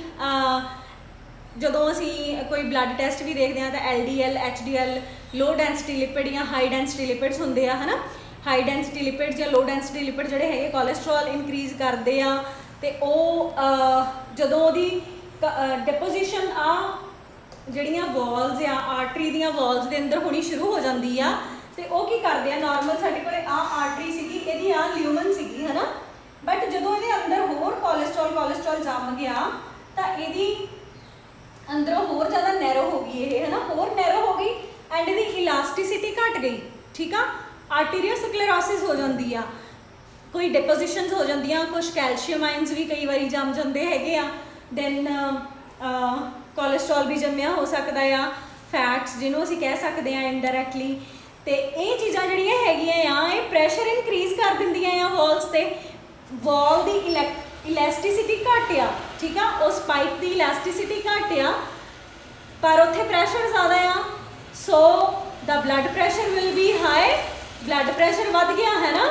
[SPEAKER 1] ਜਦੋਂ ਅਸੀਂ ਕੋਈ ਬਲੱਡ ਟੈਸਟ ਵੀ ਦੇਖਦੇ ਹਾਂ ਤਾਂ LDL HDL ਲੋ ਡੈਂਸਿਟੀ ਲਿਪਿਡ ਜਾਂ ਹਾਈ ਡੈਂਸਿਟੀ ਲਿਪਿਡਸ ਹੁੰਦੇ ਆ, ਹੈ ਨਾ। ਹਾਈ ਡੈਂਸਿਟੀ ਲਿਪਿਡ ਜਾਂ ਲੋ ਡੈਂਸਿਟੀ ਲਿਪਿਡ ਜਿਹੜੇ ਹੈਗੇ ਕੋਲੇਸਟ੍ਰੋਲ ਇਨਕਰੀਜ਼ ਕਰਦੇ ਆ, ਤੇ ਉਹ ਜਦੋਂ ਉਹਦੀ ਡਿਪੋਜੀਸ਼ਨ ਆ ਜਿਹੜੀਆਂ ਵਾਲਸ ਆ ਆਰਟਰੀ ਦੀਆਂ ਵਾਲਸ ਦੇ ਅੰਦਰ ਹੋਣੀ ਸ਼ੁਰੂ ਹੋ ਜਾਂਦੀ ਆ, ਤੇ ਉਹ ਕੀ ਕਰਦੇ ਆ, ਨਾਰਮਲ ਸਾਡੇ ਕੋਲੇ ਆ ਆਰਟਰੀ ਸੀਗੀ, ਇਹਦੀ ਆ ਲਿਊਮਨ ਸੀਗੀ, ਹੈ ਨਾ, ਬਟ ਜਦੋਂ ਇਹਦੇ ਅੰਦਰ ਹੋਰ ਕੋਲੇਸਟ੍ਰੋਲ ਜੰਮ ਗਿਆ ਤਾਂ ਇਹਦੀ ਅੰਦਰੋਂ ਹੋਰ ਜ਼ਿਆਦਾ ਨੈਰੋ ਹੋ ਗਈ ਇਹ, ਹੈ ਨਾ, ਹੋਰ ਨੈਰੋ ਹੋ ਗਈ ਐਂਡ ਇਹਦੀ ਇਲਾਸਟਿਸਿਟੀ ਘਟ ਗਈ। ਠੀਕ ਆ, ਆਰਟੀਰੀਓਸਕਲੇਰੋਸਿਸ ਹੋ ਜਾਂਦੀ ਆ, ਕੋਈ ਡਿਪੋਜੀਸ਼ਨਸ ਹੋ ਜਾਂਦੀਆਂ, ਕੁਝ ਕੈਲਸ਼ੀਅਮ ਆਇਨਸ ਵੀ ਕਈ ਵਾਰੀ ਜੰਮ ਜਾਂਦੇ ਹੈਗੇ ਆ, ਦੈਨ ਕੋਲੇਸਟ੍ਰੋਲ ਵੀ ਜੰਮਿਆ ਹੋ ਸਕਦਾ ਆ, ਫੈਟਸ ਜਿਹਨੂੰ ਅਸੀਂ ਕਹਿ ਸਕਦੇ ਆ ਇਨਡਾਇਰੈਕਟਲੀ। ਤੇ ਇਹ ਚੀਜ਼ਾਂ ਜਿਹੜੀਆਂ ਹੈਗੀਆਂ ਆ ਇਹ ਪ੍ਰੈਸ਼ਰ ਇਨਕਰੀਜ਼ ਕਰ ਦਿੰਦੀਆਂ ਆ ਵਾਲਸ ਤੇ, ਵਾਲ ਦੀ ਇਲਾਸਟਿਸਿਟੀ ਘੱਟ ਆ। ਠੀਕ ਆ, ਉਸ ਪਾਈਪ ਦੀ ਇਲਾਸਟਿਸਿਟੀ ਘੱਟ ਆ ਪਰ ਉੱਥੇ ਪ੍ਰੈਸ਼ਰ ਜ਼ਿਆਦਾ ਆ, so the blood pressure will be high, blood pressure ਵੱਧ ਗਿਆ, ਹੈ ਨਾ।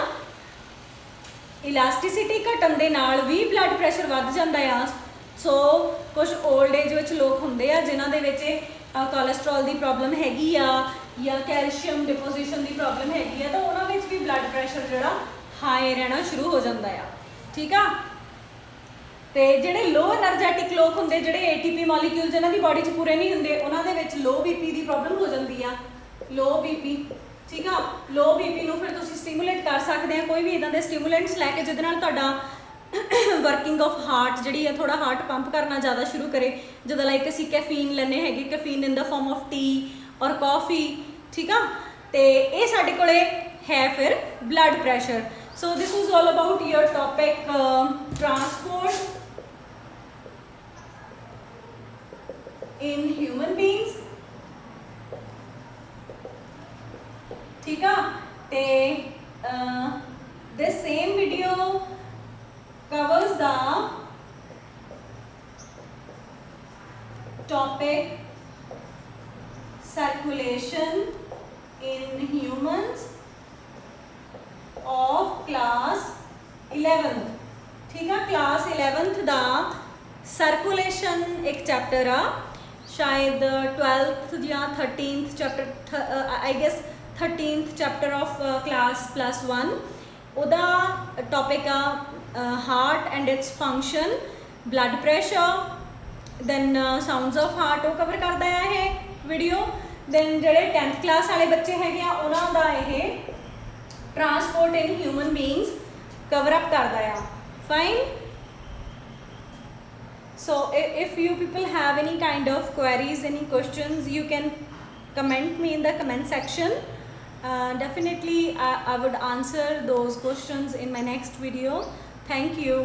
[SPEAKER 1] ਇਲਾਸਟਿਸਿਟੀ ਘਟਣ ਦੇ ਨਾਲ ਵੀ ਬਲੱਡ ਪ੍ਰੈਸ਼ਰ ਵੱਧ ਜਾਂਦਾ ਆ। ਸੋ ਕੁਝ 올ਡ ਏਜ ਵਿੱਚ ਲੋਕ ਹੁੰਦੇ ਆ ਜਿਨ੍ਹਾਂ ਦੇ ਵਿੱਚ ਕੋਲੇਸਟ੍ਰੋਲ ਦੀ ਪ੍ਰੋਬਲਮ ਹੈਗੀ ਆ ਜਾਂ ਕੈਲਸ਼ੀਅਮ ਡਿਪੋਜੀਸ਼ਨ ਦੀ ਪ੍ਰੋਬਲਮ ਹੈਗੀ ਆ, ਤਾਂ ਉਹਨਾਂ ਵਿੱਚ ਵੀ ਬਲੱਡ ਪ੍ਰੈਸ਼ਰ ਜਿਹੜਾ ਹਾਈ ਰਹਿਣਾ ਸ਼ੁਰੂ ਹੋ ਜਾਂਦਾ ਆ। ਠੀਕ ਆ, ਤੇ ਜਿਹੜੇ ਲੋ એનર્ਜੈਟਿਕ ਲੋਕ ਹੁੰਦੇ, ਜਿਹੜੇ ATP ਮੋਲੀਕਿਊਲ ਜਿਹਨਾਂ ਦੀ ਬਾਡੀ 'ਚ ਪੂਰੇ ਨਹੀਂ ਹੁੰਦੇ, ਉਹਨਾਂ ਦੇ ਵਿੱਚ ਲੋ BP ਦੀ ਪ੍ਰੋਬਲਮ ਹੋ ਜਾਂਦੀ ਆ, ਲੋ BP। ठीक है। लो बीपी ਨੂੰ ਫਿਰ ਤੁਸੀਂ ਸਟਿਮੂਲੇਟ ਕਰ ਸਕਦੇ ਆ, ਕੋਈ ਵੀ ਇਦਾਂ ਦੇ ਸਟਿਮੂਲੈਂਟਸ ਲੈ ਕੇ ਜਿਹਦੇ ਨਾਲ ਤੁਹਾਡਾ वर्किंग ऑफ हार्ट जी है थोड़ा हार्ट पंप करना ज़्यादा शुरू करे, जो लाइक असी कैफीन लेने है, caffeine in the form of T और कॉफ़ी, ठीक है। तो ये साढ़े को है फिर blood pressure. So this was all about your topic transport in human beings, ठीक है। तो this same video covers the topic circulation in humans of class 11th, ठीक है। क्लास 11th ਦਾ सर्कुलेशन एक चैप्टर आ, शायद 12th या 13th chapter, I guess 13th chapter of class +1 ਉਹਦਾ टॉपिक आ heart and its function, blood pressure, then sounds of heart वो कवर करता है ये वीडियो। दैन जो 10th क्लास वाले बच्चे है उन्होंने ये transport in human beings cover up करता है। Fine. So if you people have any kind of queries, any questions, you can comment me in the comment section. Definitely I would answer those questions in my next video. Thank you.